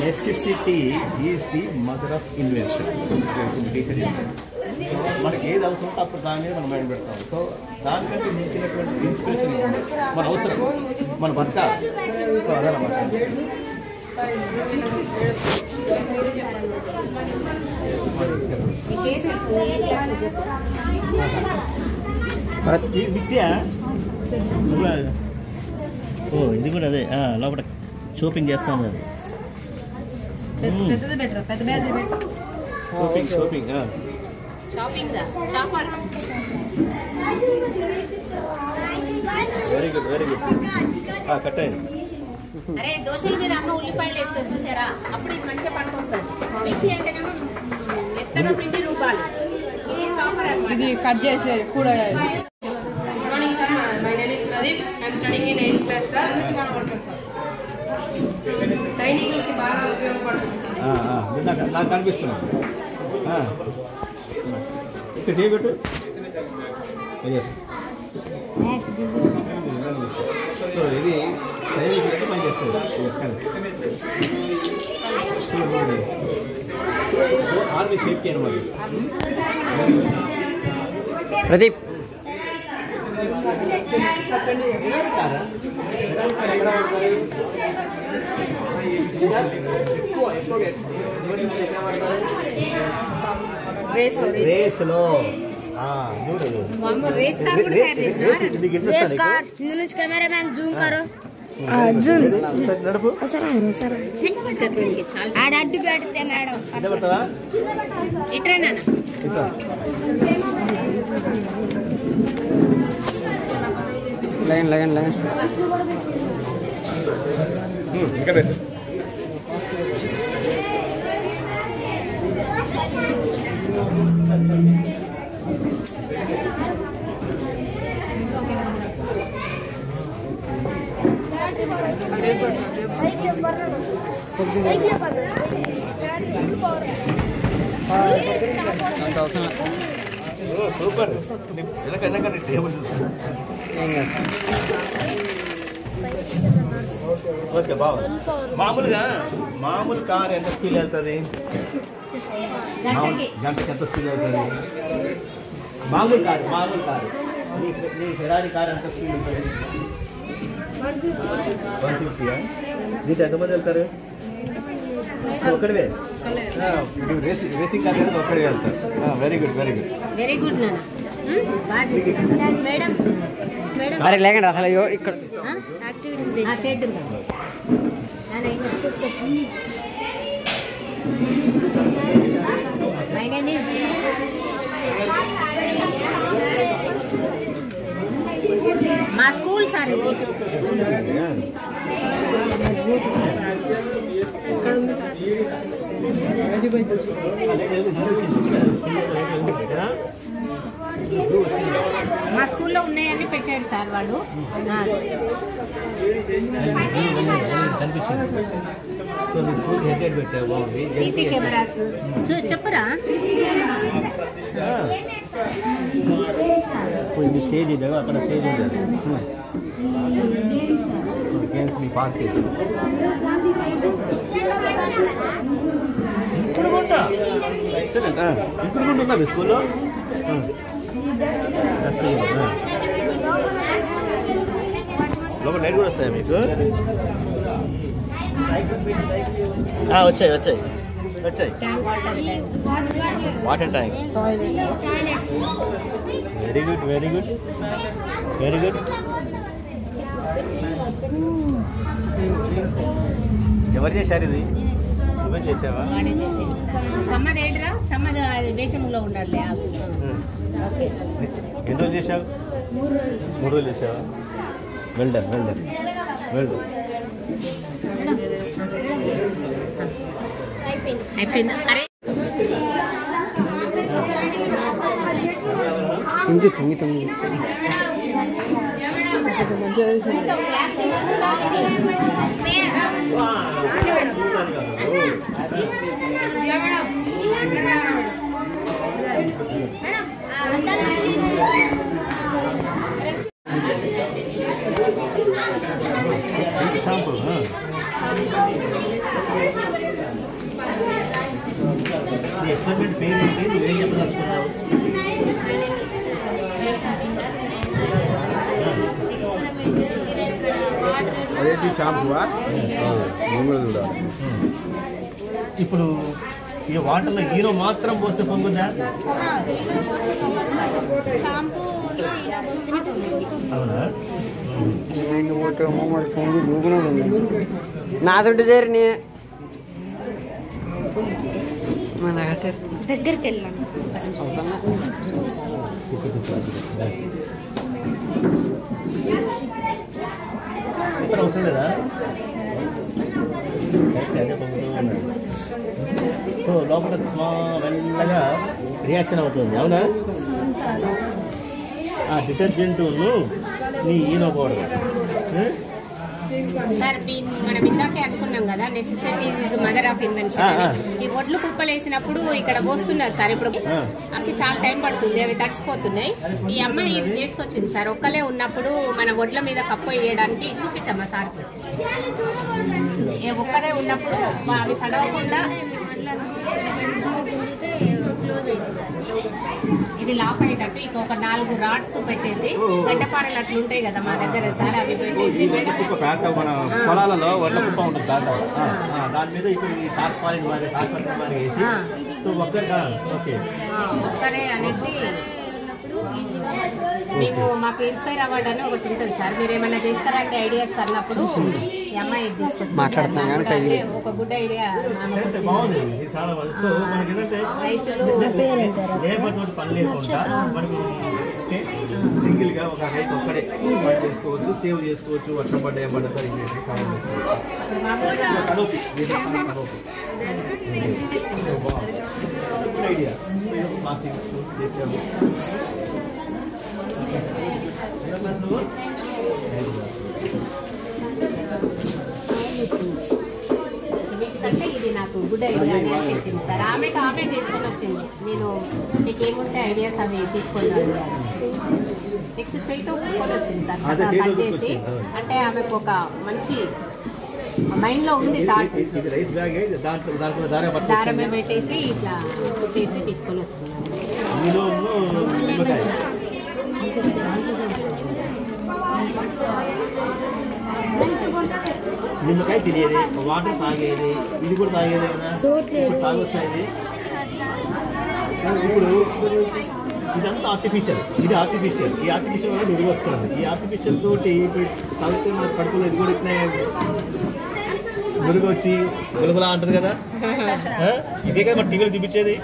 Necessity is the mother of invention. మనకి ఏది అవసరం అప్పుడు దాని మీద మనం మైండ్ పెడతాం. సో దానికంటే మించినటువంటి ఇన్స్పిరేషన్ మన అవసరం, మన భర్త. సో అదనమాట. మిక్సీయా? ఇది కూడా అదే లోపల షోపింగ్ చేస్తాను. అది షోపింగ్ వెరీ గుడ్ కట్ అయింది. అరే దోశల మీద అమ్మ ఉల్లిపాయలు వేస్తారు చూసారా, అప్పుడు ఇది మంచిగా పంట వస్తుంది. మిక్సీ అంటేనేమో మెత్తగా పిండి రూపాయలు, ఇది చాపర్ అన్నమాట. ఇది కట్ చేసే కూడా. Morning sir, my name is Pradeep, I'm studying in 8th class sir. సైనికులకి బాగా ఉపయోగపడుతుంది. నాకు కనిపిస్తున్నాను. ఇక్కడ చేయబెట్టు. సో ఇది సైనికులకి పనిచేస్తుంది. ఆర్మీ సేఫ్టీ అనమాట. ప్రదీప్ రేస్లో కెమెరామ్యాన్ జూమ్ కరో. నడుపు. అడ్డు పెడితే మేడం ఇట్రేనా లగన్ ఇంకా పెట్టు. సూపర్ టేబుల్ ఓకే బాగుంది. మామూలు కార్ ఎంత స్పీడ్ వెళ్తుంది? గంటకి ఎంత స్పీడ్ వెళ్తుంది? మామూలు కారు నీ ఫెరారీ కార్ ఎంత స్పీడ్ ఉంటుంది? 150. నీకు ఎంతమంది వెళ్తారు? ఒక్కడివే రేసింగ్ కార్ చేస్తే ఒక్కడివే వెళ్తారు. వెరీ గుడ్ మేడం అరే లేకండి అసలు ఇక్కడ చేద్దాం. మా స్కూల్ సార్ ఇది. మా స్కూల్లో ఉన్నాయని పెట్టాడు సార్ వాడు. సీసీ కెమెరాస్ చెప్పరా? ఇది స్టేజ్ ఇదే, అక్కడ స్టేజ్ ఉంది. గేమ్స్ మీ పార్క్ ఇప్పుడు కూడా ఎక్సలెంట్. ఇప్పుడు కూడా ఉందా మీ స్కూల్లో? లోపల లైట్ కూడా వస్తాయా మీకు? వచ్చాయి వాటర్ ట్యాంక్. Very good. ఎవరు చేశారు ఇది? నువ్వే చేసావా? సమ్మది ఏంటిరా? సమ్మది దేశంలో ఉండాలి. ఎన్ని రోజులు చేసావు? 3 రోజులు చేసావా? వెల్డన్. అయిపోయిందా? అరే తొంగి షాంపూ ఎక్స్పెరిమెంట్ పేరు ఏంటి? నువ్వేం చెప్పదలుచుకున్నావు? అదేంటి షాంపూవా? చూడాలి. ఇప్పుడు ఈ వాటర్లో హీరో మాత్రం పోస్తే పొంగుద్దా? అవునా? నా దుడ్డు చేరి నే దగ్గరికి వెళ్ళాను. ఇక్కడ అవసరం లేదా? సో లోపల మెల్లగా రియాక్షన్ అవుతుంది. అవునా? డిటర్జెంట్ నీ ఈనో పౌడర్. సార్ మనం ఇందాకే అనుకున్నాం కదా, necessity is mother of invention. ఈ ఒడ్లు కుప్పలు వేసినప్పుడు ఇక్కడ పోస్తున్నారు సార్. ఇప్పుడు అవి చాలా టైం పడుతుంది, అవి తడిసిపోతున్నాయి. ఈ అమ్మాయి ఇది చేసుకొచ్చింది సార్. ఒక్కలే ఉన్నప్పుడు మన ఒడ్ల మీద కప్పు వేయడానికి చూపించమ్మా సార్. ఒక్కడే ఉన్నప్పుడు అవి తడవకుండా ఇది లాక్ అయ్యేటట్టు ఇక ఒక 4 రాడ్స్ పెట్టేసి గడ్డపారలు అట్లా ఉంటాయి కదా మా దగ్గర సార్, అవి పెట్టేసి మన పొలాలలో వడ్ల కుప్ప ఉంటుంది దాని మీద ఇప్పుడు ఈ తాత్పాలి వేసి ఒక్కరే అనేసి మీకు మాకు ఇన్స్పైర్ అవార్డు అని ఒకటి ఉంటుంది సార్. మీరు ఏమైనా చేస్తారంటే ఐడియాస్ అన్నప్పుడు ఈ అమ్మాయి మాట్లాడుతున్నాం. ఒక గుడ్ ఐడియా బాగుంది. చాలా రైతులు పని లేకుండా మనకు సింగిల్ గా ఒక రైతు ఒక్కడే పని చేసుకోవచ్చు, సేవ్ చేసుకోవచ్చు. వర్షం పడ్డ ఏం పడ్డా ఐడియా. గుడ్ ఐడియా అని అనిపించింది సార్. ఆమె చేసుకొని వచ్చింది. నేను మీకు ఏముంటే ఐడియాస్ అవి తీసుకొని నెక్స్ట్ చేయితో కూర్చొని వచ్చింది సార్ కట్ చేసి. అంటే ఆమెకు ఒక మంచి మైండ్ లో ఉంది థాట్. దారమే పెట్టేసి ఇట్లా చేసి తీసుకొని వచ్చింది. నిమ్మకాయ తినేది, వాటర్ తాగేది, ఇది కూడా తాగేది కదా, తాగొచ్చా ఇది? ఇప్పుడు ఇదంతా ఆర్టిఫిషియల్, ఇది ఆర్టిఫిషియల్. ఈ ఆర్టిఫిషియల్ వల్ల విరుగు వస్తుంది. ఈ ఆర్టిఫిషియల్ తోటి ఇప్పుడు తాగితే మన కడుపులో ఇది కూడా ఇట్లా విరుగు వచ్చి గులగులా అంటుంది కదా. ఇదే కదా మన టీవీలో చూపించేది.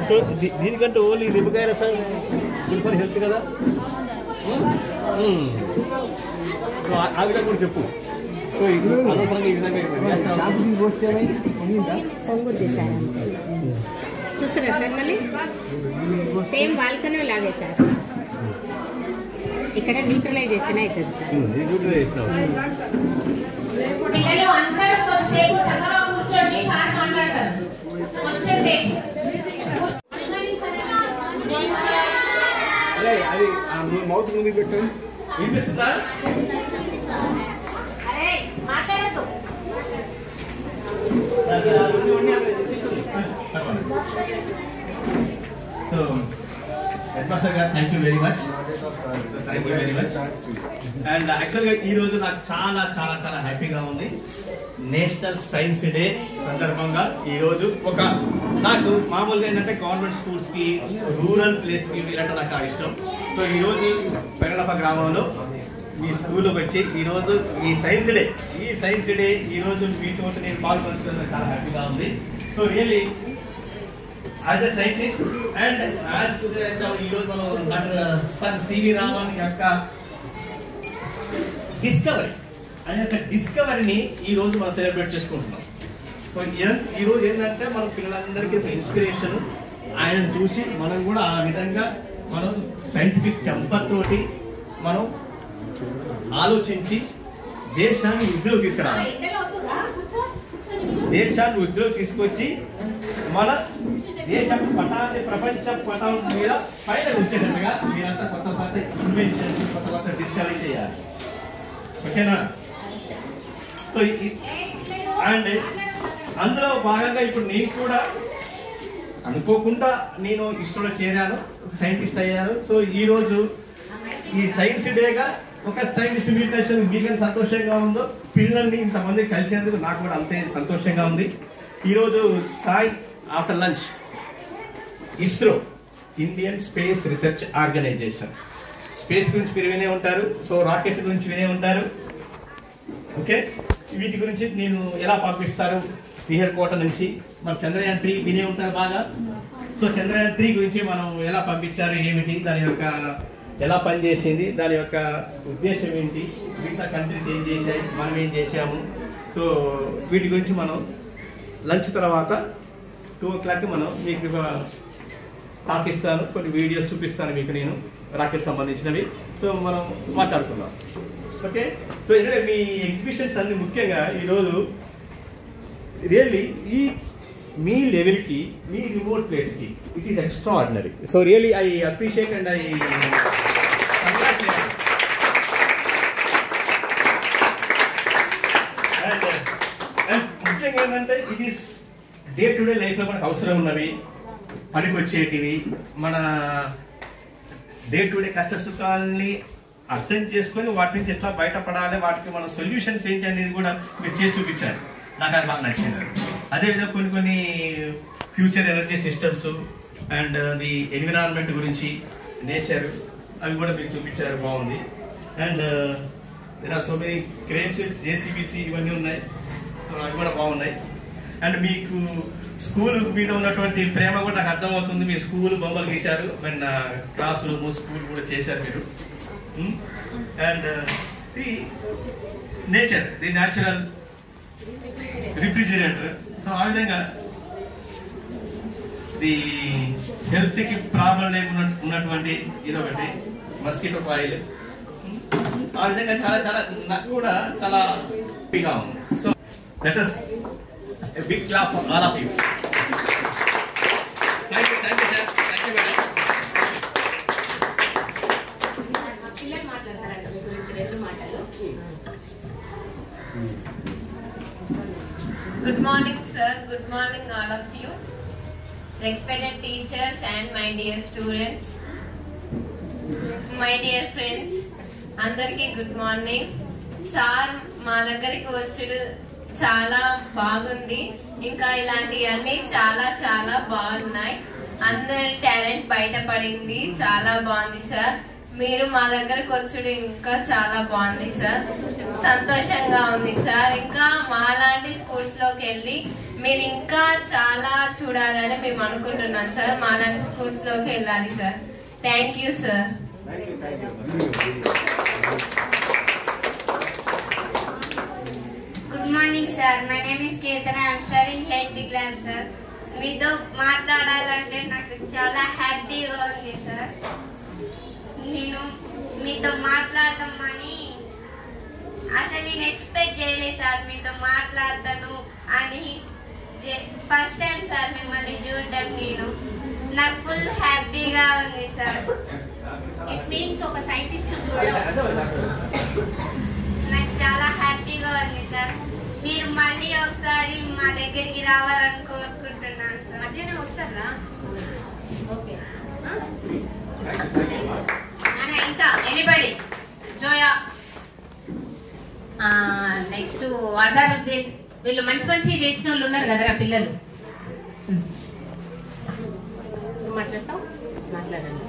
సో దీనికంటే ఓన్లీ నిమ్మకాయ రసం గుడ్ ఫర్ హెల్త్ కదా. సో ఆ విధంగా కూడా చెప్పు. సో ఇది అనవసరంగా ఈ విధంగా పొంగుద్ది సార్. చూస్తారా సార్ మళ్ళీ సేమ్ వాల్కనో లాగే సార్. ఇక్కడ న్యూట్రలైజేషన్ అవుతుంది సార్. పిల్లలు అందరూ కొద్దిసేపు చక్కగా కూర్చోండి, సార్ మాట్లాడతారు. వచ్చేసేపు అది మౌత్ ముందు పెట్టండి. వినిపిస్తుందా? అరే మాట్లాడద్దు. సో హెడ్మాస్టర్ గారు thank you very much. Thank you very much. And యాక్చువల్గా ఈరోజు నాకు చాలా చాలా చాలా హ్యాపీగా ఉంది. నేషనల్ సైన్స్ డే సందర్భంగా ఈరోజు ఒక నాకు మామూలుగా ఏంటంటే గవర్నమెంట్ స్కూల్స్కి రూరల్ ప్లేస్కి వెళ్ళంటే నాకు చాలా ఇష్టం. సో ఈరోజు పెరడప గ్రామంలో మీ స్కూల్లోకి వచ్చి ఈరోజు ఈ సైన్స్ డే ఈరోజు మీతో నేను పాల్గొంటున్నాను, చాలా హ్యాపీగా ఉంది. So really as a scientist and as ఈరోజు మనం డాక్టర్ సర్ సివి రామన్ యొక్క డిస్కవరీ, ఆయన యొక్క డిస్కవరీని ఈరోజు మనం సెలబ్రేట్ చేసుకుంటున్నాం. సో ఈరోజు ఏంటంటే మన పిల్లలందరికీ ఇన్స్పిరేషన్. ఆయన చూసి మనం కూడా ఆ విధంగా మనం సైంటిఫిక్ టెంపర్ తోటి మనం ఆలోచించి దేశాన్ని వృద్ధిలోకి తీసుకురావాలి. దేశాన్ని వృద్ధిలోకి తీసుకొచ్చి మన దేశ పటాన్ని ప్రపంచ పటం మీద పైన వచ్చేటట్టుగా మీరంతా కొత్త కొత్త ఇన్వెన్షన్స్, కొత్త కొత్త డిస్కవరీ చేయాలి. ఓకేనా? సో అండ్ అందులో భాగంగా ఇప్పుడు నేను కూడా అనుకోకుండా నేను ఇస్రోలో చేరాను, ఒక సైంటిస్ట్ అయ్యాను. సో ఈరోజు ఈ సైన్స్ డేగా ఒక సైంటిస్ట్ మీరు కలిసి మీకు సంతోషంగా ఉందో, పిల్లల్ని ఇంతమంది కలిసేందుకు నాకు కూడా అంతే సంతోషంగా ఉంది. ఈరోజు Sai after lunch ISRO, Indian Space Research Organisation, space గురించి మీరు వినే ఉంటారు. సో రాకెట్ గురించి వినే ఉంటారు. ఓకే, వీటి గురించి నేను ఎలా పంపిస్తారు శ్రీహరికోట నుంచి. మన చంద్రయాన్ 3 వినే ఉంటారు బాగా. సో చంద్రయాన్ 3 గురించి మనం ఎలా పంపించారు, ఏమిటి, దాని యొక్క ఎలా పనిచేసింది, దాని యొక్క ఉద్దేశం ఏంటి, మిగతా కంట్రీస్ ఏం చేశాయి, మనం ఏం చేశాము. సో వీటి గురించి మనం లంచ్ తర్వాత 2 o'clock మనం మీకు టాక్ ఇస్తాను, కొన్ని వీడియోస్ చూపిస్తాను మీకు నేను రాకెట్ సంబంధించినవి. సో మనం మాట్లాడుకుందాం. ఓకే, సో ఎందుకంటే మీ ఎగ్జిబిషన్స్ అన్ని ముఖ్యంగా ఈరోజు రియల్లీ ఈ మీ లెవెల్కి, మీ రిమోట్ ప్లేస్కి it is extraordinary. So really I appreciate and I ముఖ్యంగా ఏంటంటే it is day to day లైఫ్లో మనకు అవసరం ఉన్నవి, పనికి వచ్చేటివి, మన డే టు డే కష్ట సుఖాలని అర్థం చేసుకొని వాటి నుంచి ఎట్లా బయటపడాలి, వాటికి మన సొల్యూషన్స్ ఏంటి అనేది కూడా మీరు చేసి చూపించారు. నాకు అది బాగా నచ్చింది. అదేవిధంగా కొన్ని future energy systems and the environment గురించి, నేచర్, అవి కూడా మీరు చూపించారు, బాగుంది. And there are so many cranes, జేసీబీసీ ఇవన్నీ ఉన్నాయి, అవి కూడా బాగున్నాయి. అండ్ మీకు స్కూల్ మీద ఉన్నటువంటి ప్రేమ కూడా నాకు అర్థమవుతుంది. మీ స్కూల్ బొమ్మలు గీశారు, మన క్లాస్ రూమ్, స్కూల్ కూడా చేశారు మీరు. And the nature, the natural refrigerator. So ఆ విధంగా ది హెల్త్ కి ప్రాబ్లం లేకుండా ఉన్నటువంటి ఇదొకటి మస్కిటో కాయిల్. ఆ విధంగా చాలా చాలా నాకు కూడా చాలా హ్యాపీగా ఉంది. So let us A big clap for all of you. Thank you, sir. Thank you, madam. పిల్లలు మాట్లాడతారంట మీ గురించి 2 మాటలు. Good morning, sir. Good morning, all of you. Respected teachers and my dear students, my dear friends, అందరికీ గుడ్ మార్నింగ్. సార్ మా దగ్గరికి వచ్చుడు చాలా బాగుంది. ఇంకా ఇలాంటివన్నీ చాలా చాలా బాగున్నాయి. అందరి టాలెంట్ బయటపడింది. చాలా బాగుంది సార్. మీరు మా దగ్గరకు వచ్చుడు ఇంకా చాలా బాగుంది సార్. సంతోషంగా ఉంది సార్. ఇంకా మాలాంటి స్కూల్స్ లోకి వెళ్ళి మీరు ఇంకా చాలా చూడాలని మేము అనుకుంటున్నాం సార్. మాలాంటి స్కూల్స్ లోకి వెళ్ళాలి sir. Thank you sir. Good morning, sir. My name is Kirtana. I am studying 8th class, sir. మీతో మాట్లాడాలంటే నాకు చాలా హ్యాపీగా ఉంది సార్. నేను మీతో మాట్లాడదామని అసలు నేను ఎక్స్పెక్ట్ చేయలేదు సార్. మీతో మాట్లాడతాను అని ఫస్ట్ టైం సార్ మిమ్మల్ని చూడడం. నాకు ఫుల్ హ్యాపీగా ఉంది సార్. ఇట్ మీన్స్ ఒక సైంటిస్ట్ చూడడం. నాకు చాలా హ్యాపీగా ఉంది సార్. మీరు మళ్ళీ ఒకసారి మా దగ్గరికి రావాలని కోరుకుంటున్నాను సార్. మధ్యాహ్నం వస్తారా? ఓకే. ఇంకా ఎనీబడి? జోయా, నెక్స్ట్ అజారుద్దీన్, వీళ్ళు మంచి మంచి చేసిన వాళ్ళు ఉన్నారు కదరా పిల్లలు. మాట్లాడతావు? మాట్లాడండి.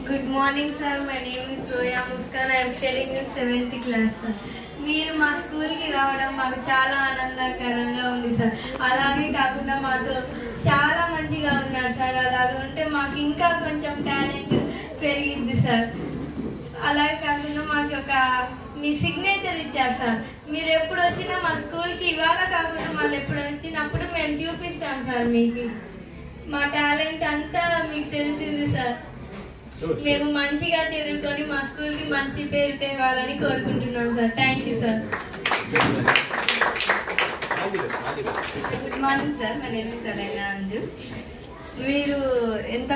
Good morning sir. My name is Soya Muskan. I'm studying in 7th class sir. మీరు మా స్కూల్కి రావడం మాకు చాలా ఆనందకరంగా ఉంది సార్. అలాగే కాకుండా మాతో చాలా మంచిగా ఉన్నారు సార్. అలాగే ఉంటే మాకు ఇంకా కొంచెం టాలెంట్ పెరిగింది సార్. అలాగే కాకుండా మాకు మీ సిగ్నేచర్ ఇచ్చారు సార్. మీరు ఎప్పుడు వచ్చినా మా స్కూల్కి ఇవాళ కాకుండా మళ్ళీ ఎప్పుడు వచ్చినప్పుడు మేము చూపిస్తాం సార్. మీకు మా టాలెంట్ అంతా మీకు తెలిసింది సార్. మేము మంచిగా చదువుకొని మా స్కూల్ కి మంచి పేరు తేవాలని కోరుకుంటున్నాం sir. Thank you sir. Good morning sir. My name is Alaina Anju. మీరు ఎంత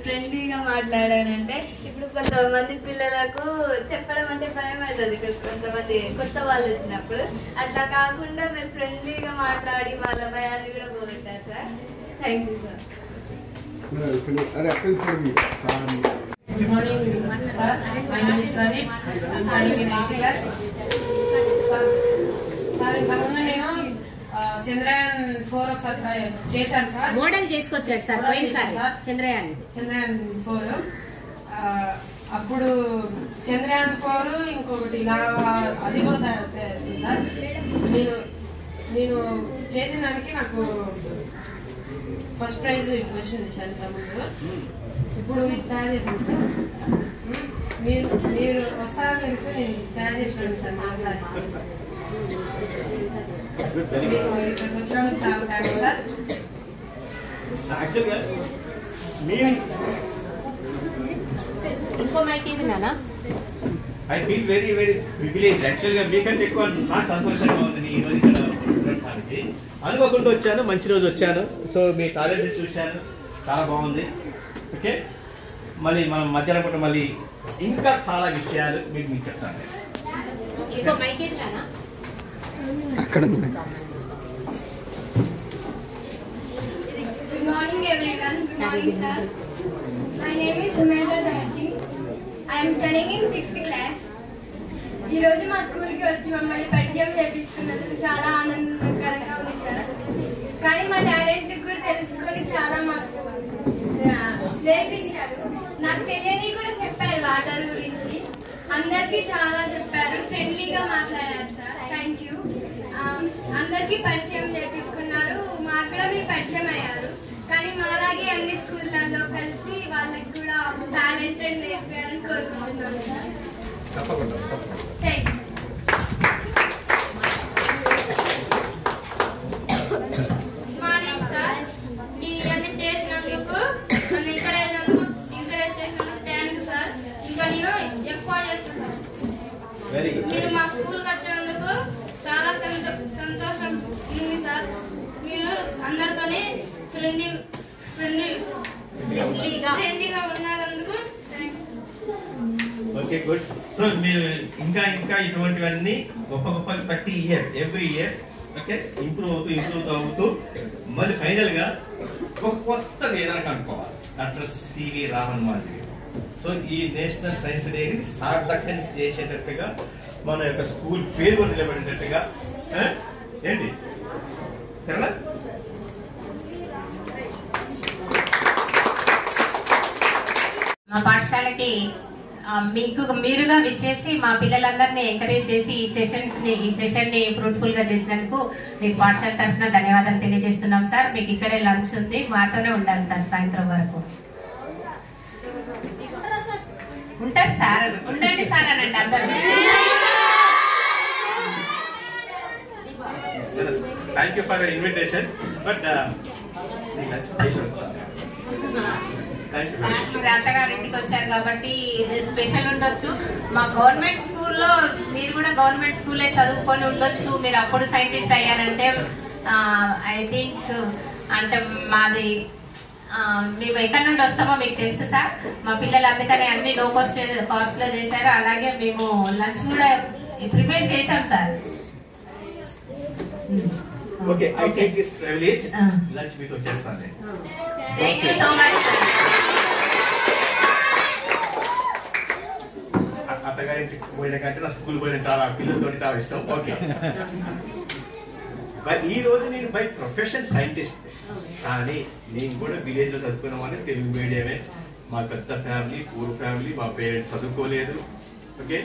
ఫ్రెండ్లీగా మాట్లాడారంటే ఇప్పుడు కొంతమంది పిల్లలకు చెప్పడం అంటే భయం అవుతుంది. కొంతమంది కొత్త వాళ్ళు వచ్చినప్పుడు అట్లా కాకుండా మీరు ఫ్రెండ్లీగా మాట్లాడి వాళ్ళ భయాన్ని కూడా పోగొట్టారు sir. Thank you sir. Good morning, sir. My name is Pradeep. I'm studying in 8th class. Sir ఇంతకుముందు నేను చంద్రయాన్ 4 ఒకసారి చేశాను సార్. మోడల్ చేసుకొచ్చాడు సార్ పోయినసారి చంద్రయాన్ 4. అప్పుడు చంద్రయాన్ 4 ఇంకొకటి ఇలా అది కూడా తయారు సార్. నేను చేసిన దానికి నాకు ఫస్ట్ ప్రైజ్ వచ్చింది సార్ ఇంతకుముందు. ఇప్పుడు తయారు చేసాను సార్. మీరు వస్తారని తెలిస్తే నేను తయారు చేసినాను సార్. మా సార్ ఇక్కడికి వచ్చినందుకు చాలా థ్యాంక్స్ సార్. ఇంకో మైక్ ఇది నానా. I feel very very privilege. యాక్చువల్గా మీకంటే ఎక్కువ నాకు సంతోషంగా ఉంది ఈ రోజు ఇక్కడ ఉండడానికి. అనుకోకుండా వచ్చాను, మంచి రోజు వచ్చాను. సో మీ టాలెంట్ చూశాను, చాలా బాగుంది. ఓకే, మళ్ళీ మనం మధ్యాహ్నం పూట మళ్ళీ ఇంకా చాలా విషయాలు మీకు చెప్తాను. ఇంకో మైక్ ఇది నానా. అక్కడ Good morning, everyone. Good morning, sir. My name is Sumedha Dansi. I am studying in 6th class. ఈ రోజు మా స్కూల్కి వచ్చి మమ్మల్ని పరిచయం చేపించుకున్నందుకు చాలా ఆనందకరంగా ఉంది సార్. కానీ మా టాలెంట్ కూడా తెలుసుకొని చాలా మాకు నేర్పించారు. నాకు తెలియని కూడా చెప్పారు వాటర్ గురించి. అందరికీ చాలా చెప్పారు. ఫ్రెండ్లీగా మాట్లాడారు సార్. Thank you. అందరికీ పరిచయం చేపించుకున్నారు. మాకు కూడా మీరు పరిచయం అయ్యారు. కానీ మాలాగే అన్ని స్కూళ్ళల్లో కలిసి వాళ్ళకి కూడా టాలెంటెడ్ నేర్పారని కోరుకుంటున్నాను sir. Thank you. Good morning sir. ఇవన్నీ చేసినందుకు నన్ను ఎంకరేజ్ చేసినందుకు థ్యాంక్ యూ సార్. ఇంకా నేను ఎక్కువ చేస్తాను సార్. మీరు మా స్కూల్కి వచ్చినందుకు చాలా సంతోషం ఉంది సార్. మీరు అందరితోనే ఫ్రెండ్లీగా ఉన్నందుకు ఓకే గుడ్. సో మీరు ఇంకా ఇటువంటివన్నీ గొప్ప ప్రతి year every year okay improve అవుతూ మళ్ళీ ఫైనల్ గా ఒక కొత్తది ఏదైనా కనుక్కోవాలి. డాక్టర్ సివి రామన్ మాదిరి. సో ఈ నేషనల్ సైన్స్ డేని సార్థకం చేసేటట్టుగా మన యొక్క స్కూల్ పేరు కూడా నిలబడేటట్టుగా ఏంటి సరేనా? మా పాఠశాలకి మీరుగా విచ్చేసి మా పిల్లలందరినీ ఎంకరేజ్ చేసి ఈ సెషన్ ని ఫ్రూట్ఫుల్ గా చేసినందుకు మీకు పాఠశాల తరఫున ధన్యవాదాలు తెలియజేస్తున్నాం సార్. మీకు ఇక్కడే లంచ్ ఉంది, మాతోనే ఉండాలి సార్ సాయంత్రం వరకు. ఉంటారు సార్, ఉండండి సార్ అనండి అందరూ. Thank you for invitation. But మీరు అత్తగారింటికి వచ్చారు కాబట్టి స్పెషల్ ఉండొచ్చు. మా గవర్నమెంట్ స్కూల్లో మీరు కూడా గవర్నమెంట్ స్కూలే చదువుకొని ఉండొచ్చు. మీరు అప్పుడు సైంటిస్ట్ అయ్యారంటే ఐ థింక్ అంటే మాది మేము ఎక్కడి నుండి వస్తామో మీకు తెలుసు సార్. మా పిల్లలు అందుకని అన్ని లో కాస్ట్ లో చేశారు. అలాగే మేము లంచ్ కూడా ప్రిపేర్ చేశాం sir. Okay, I take this privilege. Lunch మీతో చేస్తాను నేను. Thank you so much sir. అత్తగారికి పోయిన కంటే నా స్కూల్ పోయిన చాలా పిల్లలతో చాలా ఇష్టం. ఓకే, ఈ రోజు నేను బై ప్రొఫెషన్ సైంటిస్ట్, కానీ నేను కూడా విలేజ్ లో చదువుకున్న వాళ్ళని తెలుగు మీడియమే. మా పెద్ద ఫ్యామిలీ, పూర్ ఫ్యామిలీ, మా పేరెంట్స్ చదువుకోలేదు. ఓకే,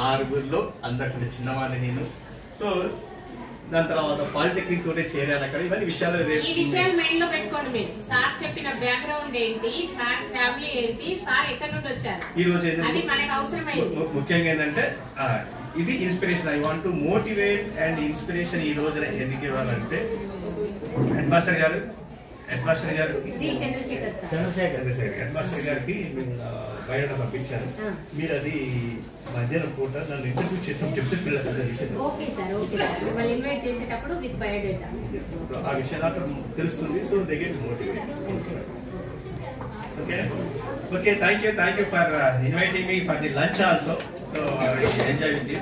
6 అందరికంటే చిన్నవాడిని నేను. సో దాని తర్వాత పాలిటెక్నిక్ తోటే చేరాను అక్కడ. ఇవన్నీ విషయాలు ఈ విషయాలు మైండ్ లో పెట్టుకోండి. మీరు సార్ చెప్పిన బ్యాక్గ్రౌండ్ ఏంటి, సార్ ఫ్యామిలీ ఏంటి, సార్ ఎక్కడి నుండి వచ్చారు, ఈ రోజు అది మనకు అవసరమైంది. ముఖ్యంగా ఏంటంటే ఇది inspiration. I want to motivate and inspiration. ఈ రోజున ఎందుకు ఇవ్వాలంటే హెడ్ మాస్టర్ గారు చంద్రశేఖర్ హెడ్ మాస్టర్ గారికి బయోడా పంపించాను. మీరు అది మధ్యాహ్నం పూట నన్ను ఇంటర్వ్యూ చేసి చెప్తే పిల్లలు ఓకే సార్, ఓకే సార్. మిమ్మల్ని ఇన్వైట్ చేసేటప్పుడు విత్ బయోడేటా ఆ విషయం నాకు తెలుస్తుంది. So they get motivate. Okay, thank you for inviting me for the lunch also. So enjoy with you.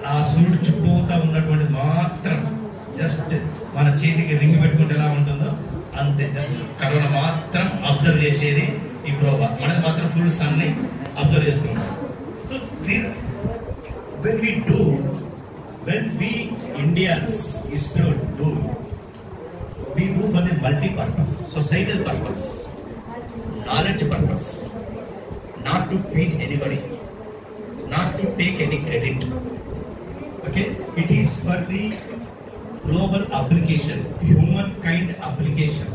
ఆ సూర్యుడు చుట్టూతా ఉన్నటువంటి మాత్రం జస్ట్ మన చేతికి రింగ్ పెట్టుకుంటే ఎలా ఉంటుందో అంతే. జస్ట్ కరోనా మాత్రం అబ్జర్వ్ చేసేది ఈ ప్రోబా. మనది మాత్రం ఫుల్ సన్ ని అబ్జర్వ్ చేస్తున్నాం. So when we Indians ISRO do, we do for the multi-purpose, societal purpose, knowledge purpose, not to beat anybody, not to take any credit. Okay, it is for the global application, human kind application.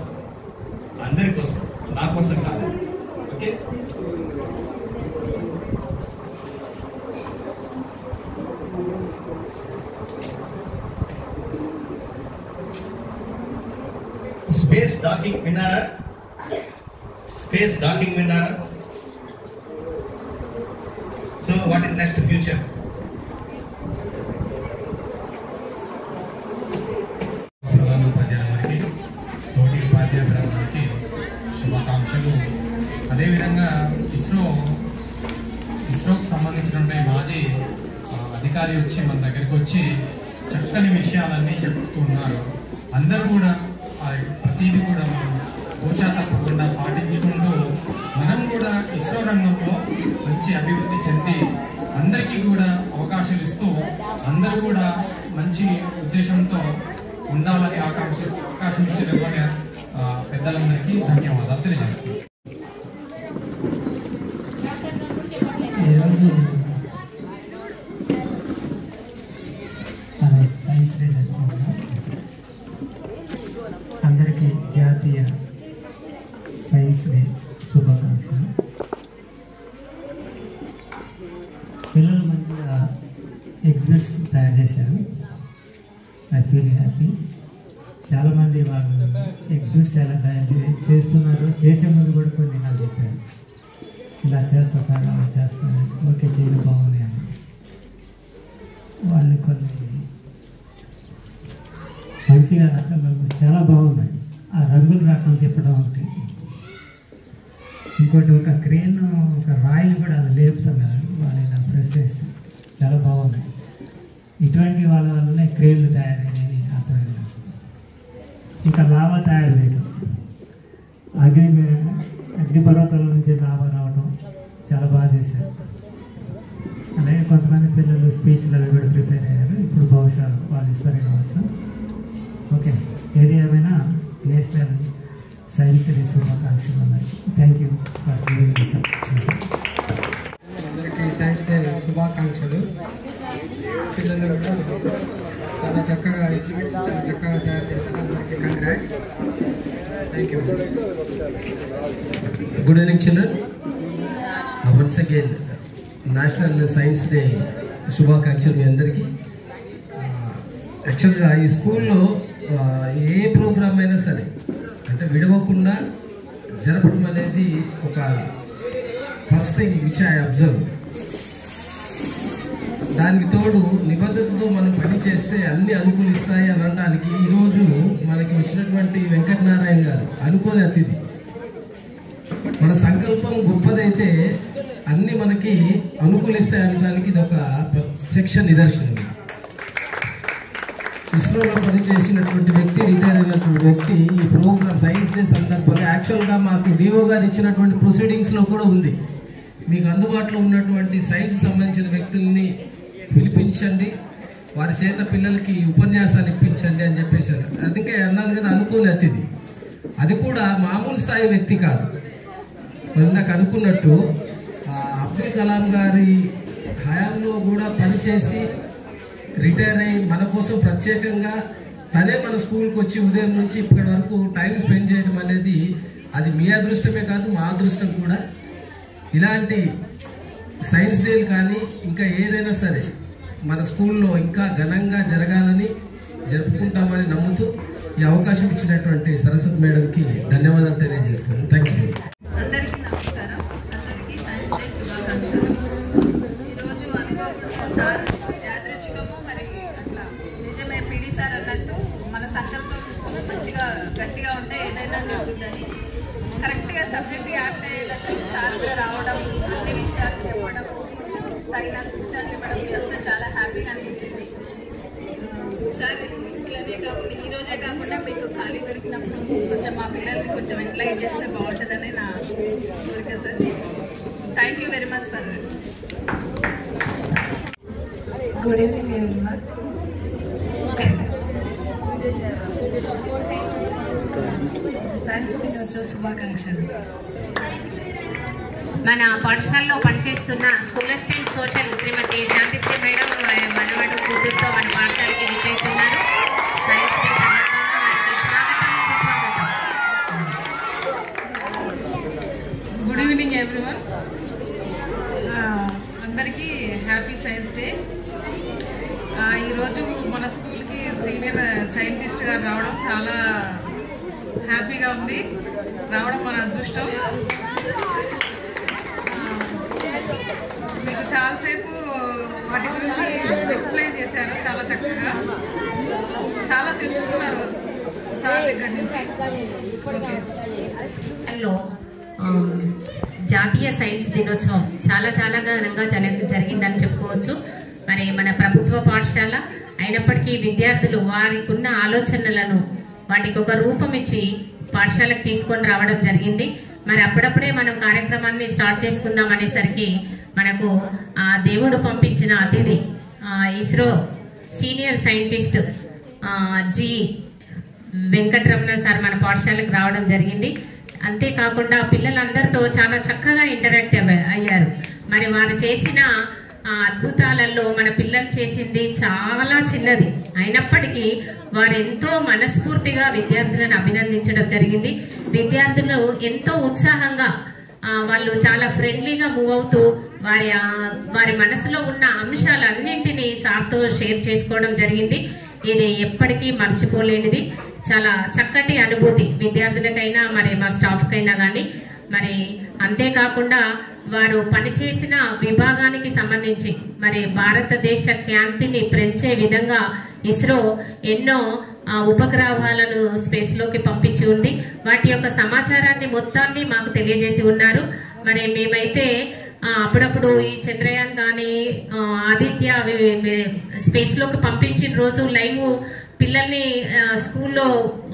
అందరి కోసం, నా కోసం కాదు. ఓకే, స్పేస్ డాకింగ్ విన్నారా? స్పేస్ డాకింగ్ విన్నారా? So what is next future? ప్రజలందరికీ, తోటి ఉపాధ్యాయ బృందానికి శుభాకాంక్షలు. అదేవిధంగా ఇస్రోకి సంబంధించినటువంటి మాజీ అధికారి వచ్చి మన దగ్గరికి వచ్చి చక్కని విషయాలన్నీ చెప్తున్నారు. అందరూ కూడా ప్రతిదీ కూడా మనం పూచా తప్పకుండా పాటించుకుంటూ మనం కూడా ఇస్రో రంగంలో మంచి అభివృద్ధి చెంది అందరికీ కూడా అవకాశాలు ఇస్తూ అందరూ కూడా మంచి ఉద్దేశంతో ఉండాలని అవకాశం ఇచ్చినటువంటి పెద్దలందరికీ ధన్యవాదాలు తెలియజేస్తున్నాను. ఈరోజు మన సైన్స్ డే జరుపుకుంటున్నాం. అందరికీ జాతీయ సైన్స్ డే శుభాకాంక్షలు. పిల్లలు మంచిగా ఎగ్జిబిట్స్ తయారు చేశారు. I feel happy. చాలామంది వాళ్ళు ఎగ్జిబిట్స్ ఎలా చేస్తున్నారు, చేసే ముందు కూడా కొన్ని నాకు చెప్పారు, ఇలా చేస్తా సార్, అలా చేస్తా, ఓకే చేయడం బాగుంది అని. వాళ్ళు కొన్ని చాలా బాగున్నాయి. ఆ రంగులు రకం తిప్పడం ఒకటి, ఇంకోటి ఒక క్రేన్ ఒక రాయిని కూడా అది లేపుతున్నారు వాళ్ళు ఇలా ప్రెస్ చేస్తే, చాలా బాగున్నాయి. ఇటువంటి వాళ్ళ వల్లనే క్రేన్లు తయారైనాయని అర్థమైంది. ఇంకా లావా తయారు చేయడం, అగ్నిపర్వతాల నుంచి లావా రావడం చాలా బాగా చేశారు. అలాగే కొంతమంది పిల్లలు స్పీచ్లు అవి కూడా ప్రిపేర్ అయ్యారు. ఇప్పుడు బహుశా వాళ్ళు ఇస్తారు కావచ్చు. ఓకే, ఏది ఏమైనా నేషనల్ సైన్స్ డే శుభాకాంక్షలు ఉన్నాయి. Thank you for giving this opportunity. అందరికీ సైన్స్ డే శుభాకాంక్షలు. పిల్లలు కూడా చాలా చక్కగా ఎగ్జిబిట్స్ చాలా చక్కగా తయారు చేశారు. అందరికీ congrats. Thank you. Good evening, children. Once again, National Science Day శుభాకాంక్షలు మీ అందరికీ. యాక్చువల్గా ఈ స్కూల్లో ఏ ప్రోగ్రామ్ అయినా సరే అంటే విడవకుండా జరపడం అనేది ఒక first thing which I observe. దానికి తోడు నిబద్ధతతో మనం పని చేస్తే అన్ని అనుకూలిస్తాయి అని అనడానికి ఈరోజు మనకి వచ్చినటువంటి వెంకటనారాయణ గారు అనుకోని అతిథి. మన సంకల్పం గొప్పదైతే అన్ని మనకి అనుకూలిస్తాయి అనడానికి ఇది ఒక ప్రత్యక్ష నిదర్శనం. ఇస్రోలో పనిచేసినటువంటి వ్యక్తి, రిటైర్ అయినటువంటి వ్యక్తి ఈ ప్రోగ్రామ్ సైన్స్ డే సందర్భంగా యాక్చువల్గా మాకు డిఓ గారు ఇచ్చినటువంటి ప్రొసీడింగ్స్లో కూడా ఉంది, మీకు అందుబాటులో ఉన్నటువంటి సైన్స్ సంబంధించిన వ్యక్తుల్ని పిలిపించండి, వారి చేత పిల్లలకి ఉపన్యాసాలు ఇప్పించండి అని చెప్పేశారు. అందుకే అన్నాను కదా అనుకోని అతిథి. అది కూడా మామూలు స్థాయి వ్యక్తి కాదు. నాకు అనుకున్నట్టు అబ్దుల్ కలాం గారి హయాంలో కూడా పనిచేసి రిటైర్ అయ్యి మన కోసం ప్రత్యేకంగా తనే మన స్కూల్కి వచ్చి ఉదయం నుంచి ఇప్పటి వరకు టైం స్పెండ్ చేయడం అనేది అది మీ అదృష్టమే కాదు మా అదృష్టం కూడా. ఇలాంటి సైన్స్ డేలు కానీ ఇంకా ఏదైనా సరే మన స్కూల్లో ఇంకా ఘనంగా జరగాలని జరుపుకుంటామని నమ్ముతూ ఈ అవకాశం ఇచ్చినటువంటి సరస్వతి మేడంకి ధన్యవాదాలు తెలియజేస్తాను. Thank you. అందరికీ నమస్కారం. అందరికీ సైన్స్ డే శుభాకాంక్షలు. ఈరోజు సార్ యాదృచ్ఛికము మరి అట్లా నిజమే పీడి సార్ అన్నట్టు మన సంకల్పం మంచిగా గట్టిగా ఉంటే ఏదైనా జరుగుతుందని కరెక్ట్గా సబ్జెక్ట్ యాక్ట్ అయ్యేటట్టు సార్ కూడా రావడం, అన్ని విషయాలు చెప్పడం, తగిన సూచనలు ఇవ్వడం ఇదంతా చాలా హ్యాపీగా అనిపించింది. సార్ ఇట్లానే కాకుండా ఈరోజే కాకుండా మీకు ఖాళీ దొరికినప్పుడు కొంచెం మా పిల్లల్ని కొంచెం ఎంప్లాయ్ చేస్తే బాగుంటుందని నా కోరిక sir. Thank you very much for. Good evening everyone. Science దినోత్సవ శుభాకాంక్షలు. మన పాఠశాలలో పనిచేస్తున్న స్కూల్ అసిస్టెంట్ సోషల్ శ్రీమతి శాంతిశ్రీ మేడం మనవాడు కూతురుతో మన పాఠశాలకి విచ్చేస్తున్నారు. సైన్స్ డే సందర్భంగా వారికి స్వాగతం సుస్వాగతం. Good evening everyone. అందరికీ హ్యాపీ సైన్స్ డే. ఈరోజు మన స్కూల్కి సీనియర్ సైంటిస్ట్ గారు రావడం చాలా హ్యాపీగా ఉంది. రావడం మన అదృష్టం. మీకు చాలాసేపు వాటి గురించి ఎక్స్ప్లెయిన్ చేశారు, చాలా చక్కగా చాలా తెలుసుకున్నారు సార్ దగ్గర నుంచి. జాతీయ సైన్స్ దినోత్సవం చాలా చాలా ఘనంగా జరిగిందని చెప్పుకోవచ్చు. మరి మన ప్రభుత్వ పాఠశాల అయినప్పటికీ విద్యార్థులు వారికి ఉన్న ఆలోచనలను వాటికి ఒక రూపం ఇచ్చి పాఠశాలకు తీసుకొని రావడం జరిగింది. మరి అప్పుడప్పుడే మనం కార్యక్రమాన్ని స్టార్ట్ చేసుకుందాం అనేసరికి మనకు ఆ దేవుడు పంపించిన అతిథి ISRO senior scientist G Venkataramana sir మన పాఠశాలకు రావడం జరిగింది. అంతేకాకుండా పిల్లలందరితో చాలా చక్కగా ఇంటరాక్ట్ అయ్యారు. మరి వారు చేసిన అద్భుతాలలో మన పిల్లలు చేసింది చాలా చిన్నది అయినప్పటికీ వారు ఎంతో మనస్ఫూర్తిగా విద్యార్థులను అభినందించడం జరిగింది. విద్యార్థులు ఎంతో ఉత్సాహంగా వాళ్ళు చాలా ఫ్రెండ్లీగా మూవ్ అవుతూ వారి మనసులో ఉన్న అంశాలన్నింటినీ సార్తో షేర్ చేసుకోవడం జరిగింది. ఇది ఎప్పటికీ మర్చిపోలేనిది. చాలా చక్కటి అనుభూతి విద్యార్థులకైనా మరి మా స్టాఫ్కైనా కానీ. మరి అంతేకాకుండా వారు పనిచేసిన విభాగానికి సంబంధించి మరి భారతదేశ ఖ్యాతిని పెంచే విధంగా ఇస్రో ఎన్నో ఉపగ్రహాలను స్పేస్ లోకి పంపించి ఉంది. వాటి యొక్క సమాచారాన్ని మొత్తాన్ని మాకు తెలియజేసి ఉన్నారు. మరి మేమైతే అప్పుడప్పుడు ఈ చంద్రయాన్ కానీ ఆదిత్య స్పేస్ లోకి పంపించిన రోజు లైవ్ పిల్లల్ని స్కూల్లో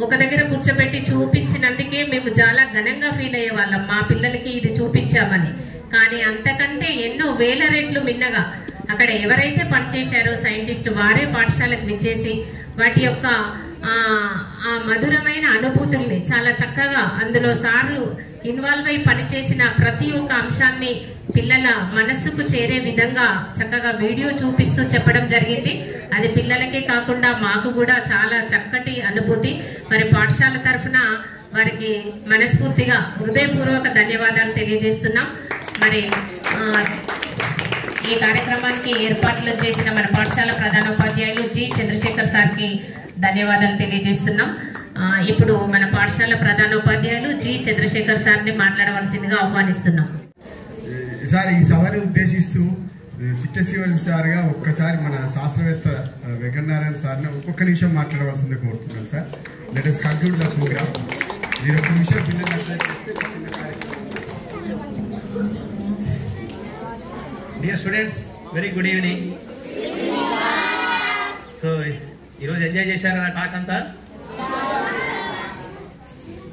ఒక దగ్గర కూర్చోబెట్టి చూపించినందుకే మేము చాలా ఘనంగా ఫీల్ అయ్యే వాళ్ళం, మా పిల్లలకి ఇది చూపించామని. కానీ అంతకంటే ఎన్నో వేల రెట్లు మిన్నగా అక్కడ ఎవరైతే పనిచేశారో సైంటిస్ట్ వారే పాఠశాలకు విచ్చేసి వాటి యొక్క ఆ మధురమైన అనుభూతుల్ని చాలా చక్కగా అందులో సార్లు ఇన్వాల్వ్ అయి పనిచేసిన ప్రతి ఒక్క అంశాన్ని పిల్లల మనస్సుకు చేరే విధంగా చక్కగా వీడియో చూపిస్తూ చెప్పడం జరిగింది. అది పిల్లలకే కాకుండా మాకు కూడా చాలా చక్కటి అనుభూతి. మరి పాఠశాల తరఫున వారికి మనస్ఫూర్తిగా హృదయపూర్వక ధన్యవాదాలు తెలియజేస్తున్నాం. మరి ఈ కార్యక్రమానికి ఏర్పాట్లు చేసిన మన పాఠశాల ప్రధానోపాధ్యాయులు జి చంద్రశేఖర్ సార్కి ధన్యవాదాలు తెలియజేస్తున్నాం. ఇప్పుడు మన పాఠశాల ప్రధానోపాధ్యాయులు జి చంద్రశేఖర్ సార్ని మాట్లాడవలసిందిగా ఆహ్వానిస్తున్నాం. సార్ ఈ సభని ఉద్దేశిస్తూ చిట్టశివరి సార్గా ఒక్కసారి మన శాస్త్రవేత్త వెంకటనారాయణ సార్ని ఒక్కొక్క నిమిషం మాట్లాడవలసిందిగా కోరుతున్నాను. Sir let us conclude the program. మీరు ఒక్క నిమిషం పిల్లలు అట్లా చేస్తే చిన్న కార్యక్రమం. Dear students, very good evening. So ఈరోజు ఎంజాయ్ చేశారా నా టాక్ అంతా?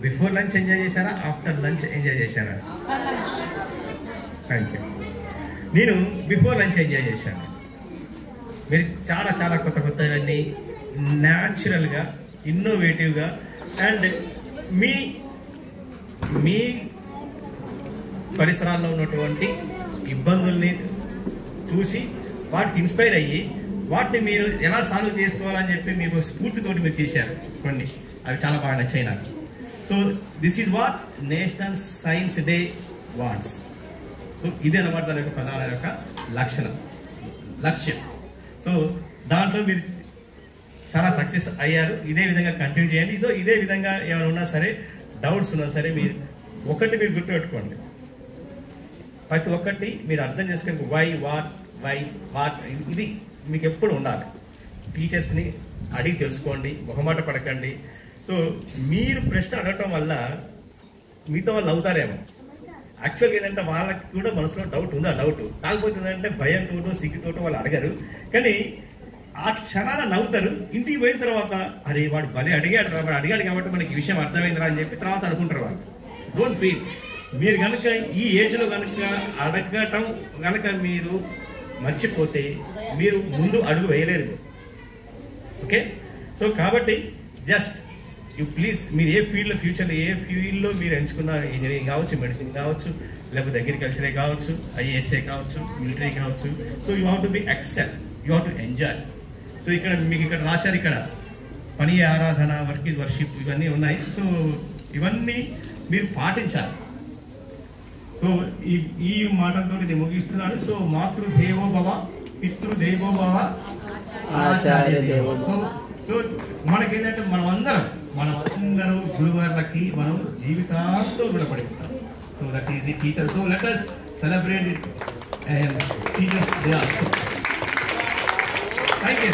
బిఫోర్ లంచ్ ఎంజాయ్ చేశారా, ఆఫ్టర్ లంచ్ ఎంజాయ్ చేశారా? Thank you. నేను బిఫోర్ లంచ్ ఎంజాయ్ చేశాను. మీరు చాలా చాలా కొత్త కొత్తవన్నీ న్యాచురల్గా, ఇన్నోవేటివ్గా అండ్ మీ మీ పరిసరాల్లో ఉన్నటువంటి ఇబ్బందుల్ని చూసి వాటికి ఇన్స్పైర్ అయ్యి వాటిని మీరు ఎలా సాల్వ్ చేసుకోవాలని చెప్పి మీకు స్ఫూర్తితోటి మీరు చేశారు కొన్ని. అవి చాలా బాగా నచ్చాయి నాకు. So this is what national science day wants. So ఇదే అన్నమాట దాని యొక్క ప్రధాన యొక్క లక్ష్యం. సో దాంట్లో మీరు చాలా సక్సెస్ అయ్యారు. ఇదే విధంగా కంటిన్యూ చేయండి. సో ఇదే విధంగా ఏమైనా ఉన్నా సరే, డౌట్స్ ఉన్నా సరే, మీరు మీరు గుర్తుపెట్టుకోండి. ప్రతి ఒక్కటి మీరు అర్థం చేసుకొని వై వాట్ ఇది మీకు ఎప్పుడు ఉండాలి. టీచర్స్ని అడిగి తెలుసుకోండి, మొహమాట పడకండి. సో మీరు ప్రశ్న అడగటం వల్ల మిగతా వాళ్ళు అవుతారేమో. యాక్చువల్గా ఏంటంటే వాళ్ళకి కూడా మనసులో డౌట్ ఉంది. ఆ డౌట్ కాకపోతే ఏంటంటే భయంతో సిగ్గుతోటో వాళ్ళు అడగరు. కానీ ఆ క్షణాన నవ్వుతారు. ఇంటికి పోయిన తర్వాత అరే వాడు భలే అడిగాడు కాబట్టి మనకి ఈ విషయం అర్థమైందిరా అని చెప్పి తర్వాత అనుకుంటారు వాళ్ళు. Don't feel. మీరు కనుక ఈ ఏజ్లో కనుక అడగటం కనుక మీరు మర్చిపోతే మీరు ముందు అడుగు వేయలేరు. ఓకే. సో కాబట్టి జస్ట్ ప్లీజ్ మీరు ఏ ఫీల్డ్లో ఫ్యూచర్లో ఏ ఫీల్డ్లో మీరు ఎంచుకున్న, ఇంజనీరింగ్ కావచ్చు, మెడిసిన్ కావచ్చు, లేకపోతే అగ్రికల్చరే కావచ్చు, ఐఏఎస్ఏ కావచ్చు, మిలిటరీ కావచ్చు. So you have to be excel, you have to enjoy. So ఇక్కడ మీకు ఇక్కడ రాశారు, ఇక్కడ పని ఆరాధన, వర్క్ ఈజ్ వర్షిప్, ఇవన్నీ ఉన్నాయి. సో ఇవన్నీ మీరు పాటించాలి. సో ఈ మాటలతో నేను ముగిస్తున్నాను. సో మాతృదేవో భవ, పితృదేవో భవ, ఆచార్య దేవో. సో మనకేంటంటే మనమందరం గురువార్లకి మనం జీవితాంతో రుణపడి ఉంటాం. So that is the teacher. So let us celebrate it and teachers day also. Thank you.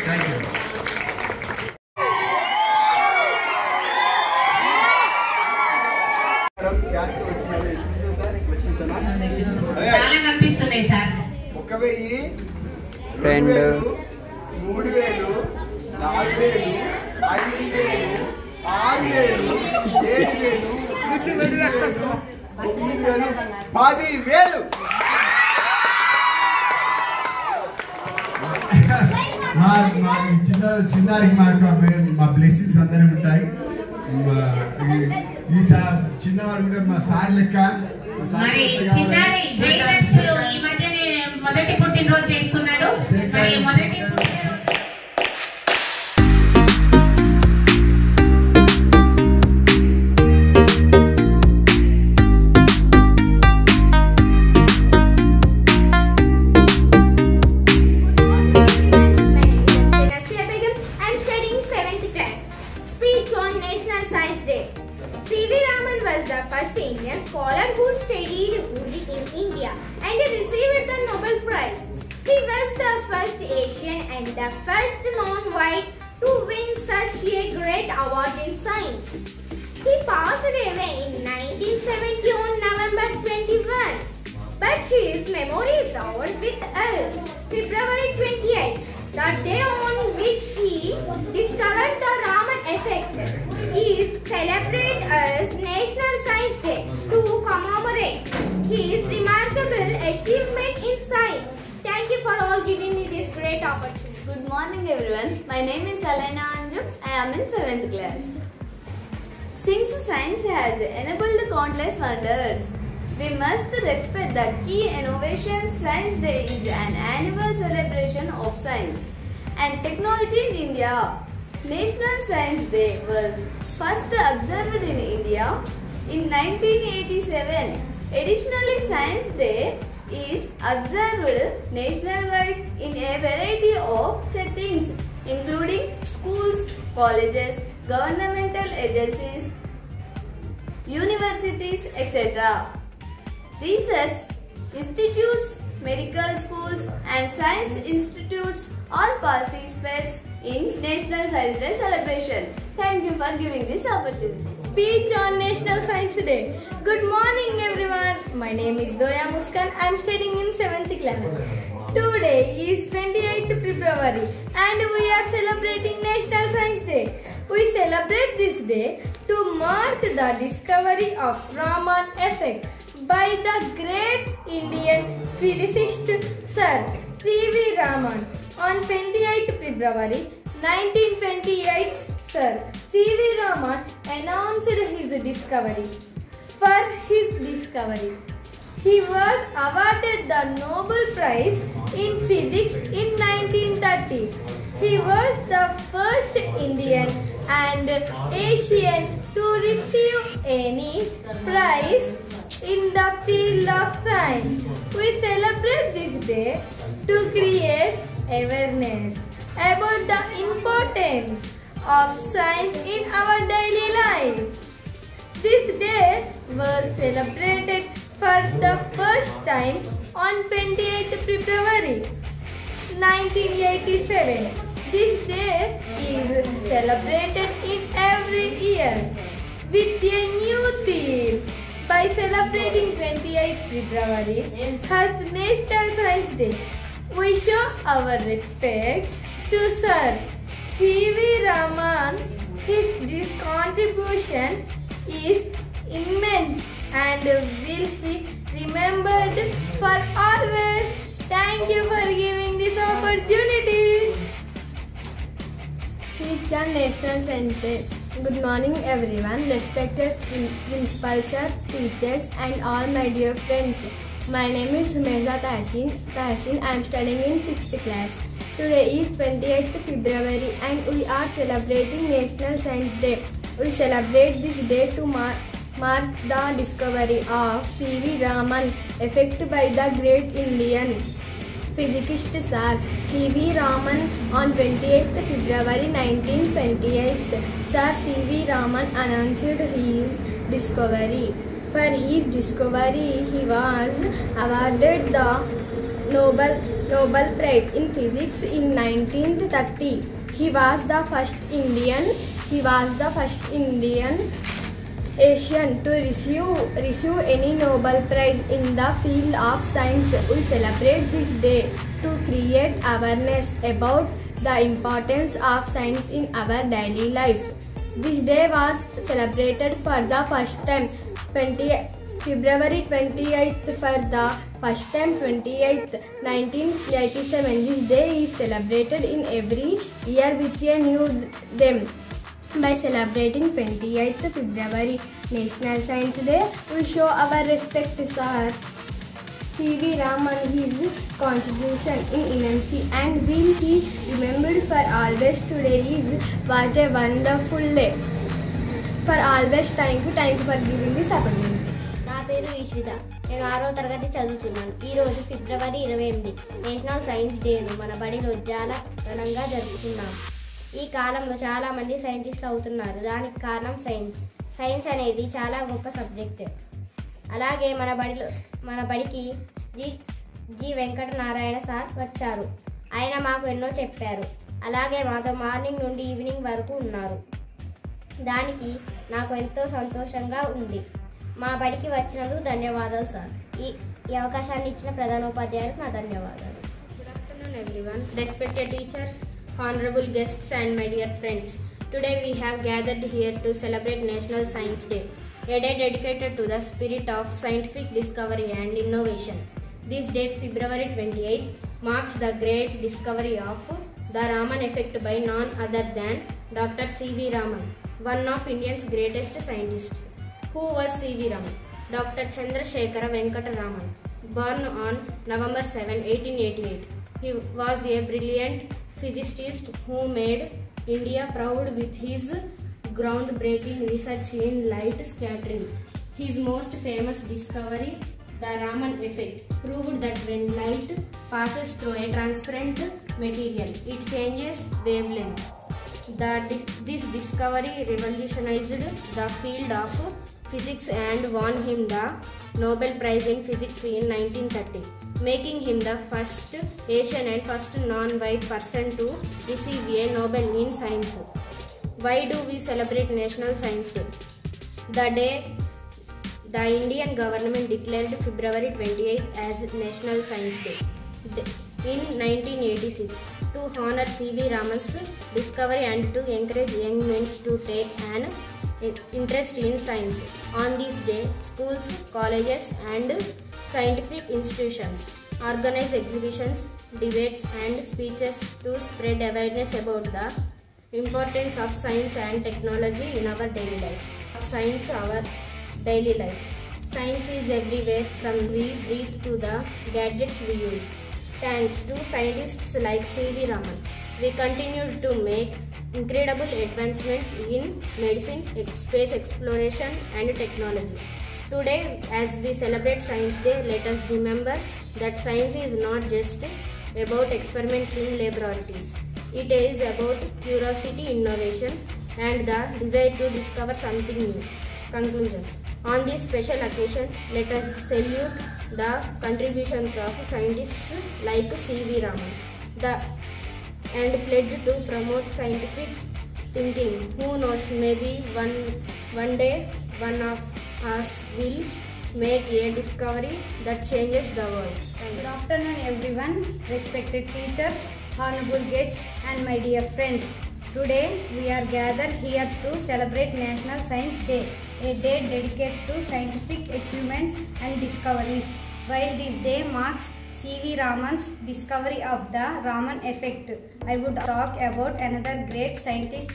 చాలా కనిపిస్తున్నాయి సార్. 1000, 2000, 3000, 4000, 5000, 6000, 7000, 8000, 9000, 10,000. మా చిన్నారికి మా బ్లెస్సింగ్స్ అందరూ ఉంటాయి. ఈ చిన్నవాడు కూడా మా సార్ లెక్క. మరి చిన్నారి జయదర్శ్ ఈ మధ్యనే మొదటి పుట్టినరోజు చేసుకున్నాడు. మరి మొదటి Speech on National Science Day. C.V. Raman was the first Indian scholar who first Asian and the first non-white to win such a great award in science. He passed away in 1970 on November 21, but his memory is on with us. February 28, the day on which he discovered the Raman effect, is celebrated as National Science Day to commemorate his remarkable achievement in science. Thank you for all giving me this great opportunity. Good morning everyone. My name is Alena Anju. I am in 7th class. Since science has enabled countless wonders, we must respect the key innovation. Science Day is an annual celebration of science and technology in India. National Science Day was first observed in India in 1987. Additionally, Science Day is observed nationwide in a variety of settings, including schools, colleges, governmental agencies, universities, etc. Research institutes, medical schools and science institutes all participate in National Science Day celebration. Thank you for giving this opportunity. Speech on National Science Day. Good morning everyone. My name is Zoya Muskan. I am studying in 7th class. Today is 28th February and we are celebrating National Science Day. We celebrate this day to mark the discovery of Raman effect by the great Indian physicist Sir C.V. Raman on 28th February 1928. Sir C.V. Raman announced his discovery. For his discovery, he was awarded the Nobel Prize in Physics in 1930. He was the first Indian and Asian to receive any prize in the field of science. We celebrate this day to create awareness about the importance of science in our daily life. This day was celebrated for the first time on 28th February 1987. This day is celebrated in every year with a new theme. By celebrating 28th February as National Science Day, we show our respect to Sir C.V. Raman. His contribution is immense and will be remembered for always. Thank you for giving this opportunity. Speech on National Science Day. Good morning everyone, respected principal sir, teachers and all my dear friends. My name is Mirza Tahsin. I am studying in 6th class. Today is 28th February and we are celebrating National Science Day. We celebrate this day to mark the discovery of C.V. Raman effect by the great Indian physicist Sir C.V. Raman on 28th February 1928. Sir C.V. Raman announced his discovery. For his discovery, he was awarded the Nobel Prize in Physics in 1930. He was the first Indian Asian to receive any Nobel Prize in the field of science. We celebrate this day to create awareness about the importance of science in our daily life. This day was celebrated for the first time February 28th for the first time 28th 1987. This day is celebrated in every year with a new theme. By celebrating 28th February National Science Day, we show our respect to Sir C.V. Raman. His contribution in immense and will be remembered for always. Today is what a wonderful day. For always, thank you for giving this opportunity. నా పేరు ఈశ్విత. నేను 6వ తరగతి చదువుతున్నాను. ఈరోజు ఫిబ్రవరి 28 నేషనల్ సైన్స్ డేను మన బడిలో చాలా ఘనంగా జరుపుకున్నాం. ఈ కాలంలో చాలా మంది సైంటిస్టులు అవుతున్నారు. దానికి కారణం సైన్స్ అనేది చాలా గొప్ప సబ్జెక్ట్. అలాగే మన బడికి జి వెంకటనారాయణ సార్ వచ్చారు. ఆయన మాకు ఎన్నో చెప్పారు. అలాగే మాతో మార్నింగ్ నుండి ఈవినింగ్ వరకు ఉన్నారు. దానికి నాకు ఎంతో సంతోషంగా ఉంది. మా బడికి వచ్చినందుకు ధన్యవాదాలు సార్. ఈ అవకాశాన్ని ఇచ్చిన ప్రధానోపాధ్యాయులకు నా ధన్యవాదాలు. Good afternoon everyone. Respected teacher, honorable guests and my dear friends. Today we have gathered here to celebrate National Science Day, a day dedicated to the spirit of scientific discovery and innovation. This date, February 28, marks the great discovery of the Raman effect by none other than Dr. C.V. Raman, one of India's greatest scientists. Who was C.V. Raman? Dr. Chandrasekhara Venkata Raman, born on November 7, 1888. He was a brilliant physicist who made India proud with his groundbreaking research in light scattering. His most famous discovery, the Raman effect, proved that when light passes through a transparent material, it changes wavelength. This discovery revolutionized the field of physics and won him the Nobel Prize in Physics in 1930, making him the first Asian and first non-white person to receive a Nobel in Science. Why do we celebrate National Science Day? The Indian government declared February 28 as National Science Day in 1986 to honor C.V. Raman's discovery and to encourage young men to take an interest in science. On this day, schools, colleges and scientific institutions organize exhibitions, debates and speeches to spread awareness about the importance of science and technology in our daily life. Science, our daily life. Science is everywhere, from we breathe to the gadgets we use. Thanks to scientists like C.V. Raman, we continue to make incredible advancements in medicine, space exploration and technology. Today, as we celebrate Science Day, let us remember that science is not just about experiments in laboratories. It is about curiosity, innovation and the desire to discover something new. Conclusion. On this special occasion, let us salute the contributions of scientists like C.V. Raman and pledge to promote scientific thinking. Who knows, maybe one day one of us will make a discovery that changes the world. Good afternoon everyone, respected teachers, honorable guests and my dear friends. Today we are gathered here to celebrate National Science Day, a day dedicated to scientific achievements and discoveries. While this day marks C.V. Raman's discovery of the Raman effect, I would talk about another great scientist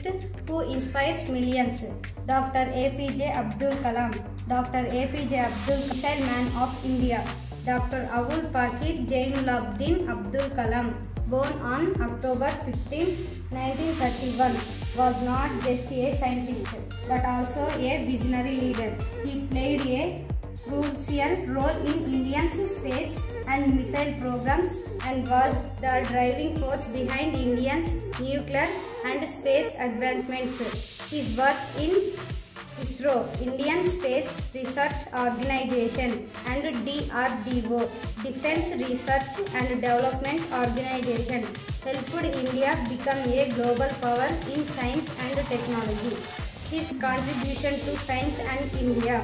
who inspires millions, Dr. A.P.J. Abdul Kalam. Dr. A.P.J. Abdul, missile man of India. Dr. Abul Pakir Jainulabdin Abdul Kalam, born on October 15, 1931, was not just a scientist but also a visionary leader. He played a crucial role in India's space and missile programs and was the driving force behind India's nuclear and space advancements. His work in ISRO, Indian Space Research Organization, and DRDO, Defense Research and Development Organization, helped India become a global power in science and technology. His contribution to science and India.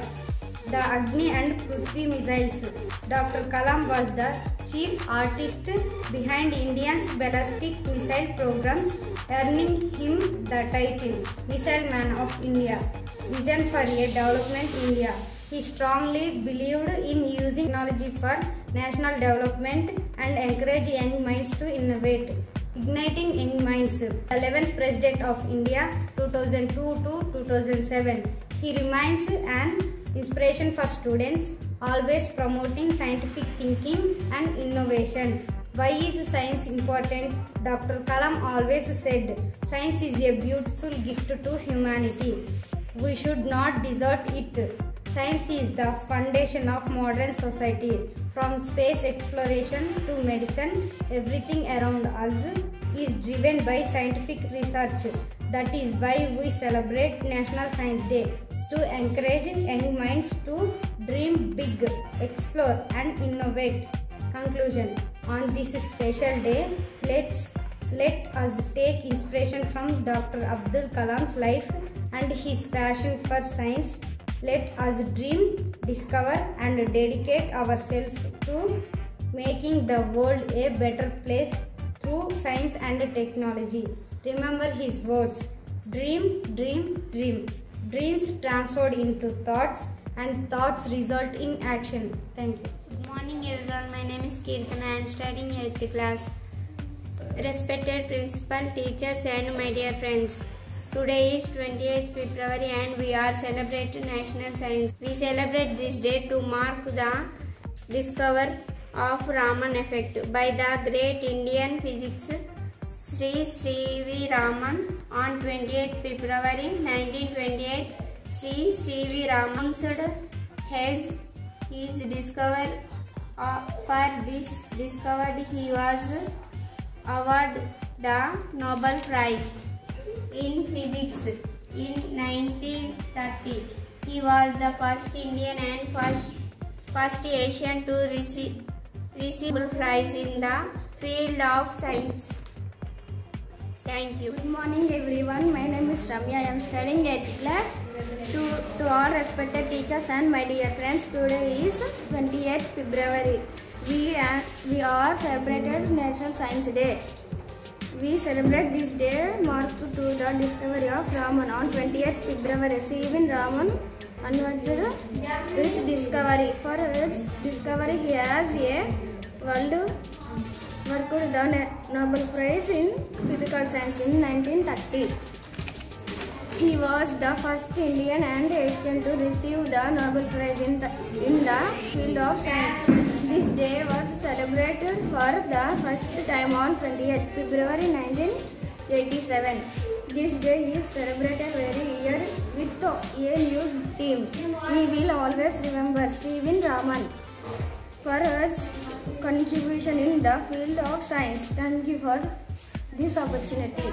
The Agni and Prithvi missiles. Dr. Kalam was the chief artist behind India's ballistic missile programs, earning him the title Missile Man of India. Vision for a Development India. He strongly believed in using technology for national development and encourage young minds to innovate. Igniting Young Minds, the 11th President of India 2002 to 2007. He remains an inspiration for students, always promoting scientific thinking and innovation. Why is science important? Dr. Kalam always said, science is a beautiful gift to humanity. We should not desert it. Science is the foundation of modern society. From space exploration to medicine, everything around us is driven by scientific research. That is why we celebrate National Science Day, to encourage young minds to dream big, explore and innovate. Conclusion. On this special day, Let us take inspiration from Dr. Abdul Kalam's life and his passion for science. Let us dream, discover, and dedicate ourselves to making the world a better place through science and technology. Remember his words: dream, dream, dream. Dreams transformed into thoughts, and thoughts result in action. Thank you. Good morning everyone, my name is Kirtana. I am studying 8th class. Respected principal, teachers and my dear friends. Today is 28th February and we are celebrating National Science. We celebrate this day to mark the discovery of Raman effect by the great Indian physicist Sri V. Raman on 28th February 1928. Sri V. Raman has his discovery. For this discovery, he was awarded the Nobel Prize in Physics in 1930. He was the first Indian and first Asian to receive Nobel Prize in the field of science. Thank you. Good morning everyone. My name is Ramya. I am studying 8th class. To all respected teachers and my dear friends, today is 28th February. We are celebrated National Science Day. We celebrate this day marked to the discovery of Raman on 28th February. C.V. Raman advanced with discovery. For his discovery, he has a world worked the Nobel Prize in Physical Science in 1930. He was the first Indian and Asian to receive the Nobel Prize in the field of science. This day was celebrated for the first time on 28th February 1987. This day is celebrated every year with a new theme. We will always remember C.V. Raman for his contribution in the field of science. Thank you for this opportunity.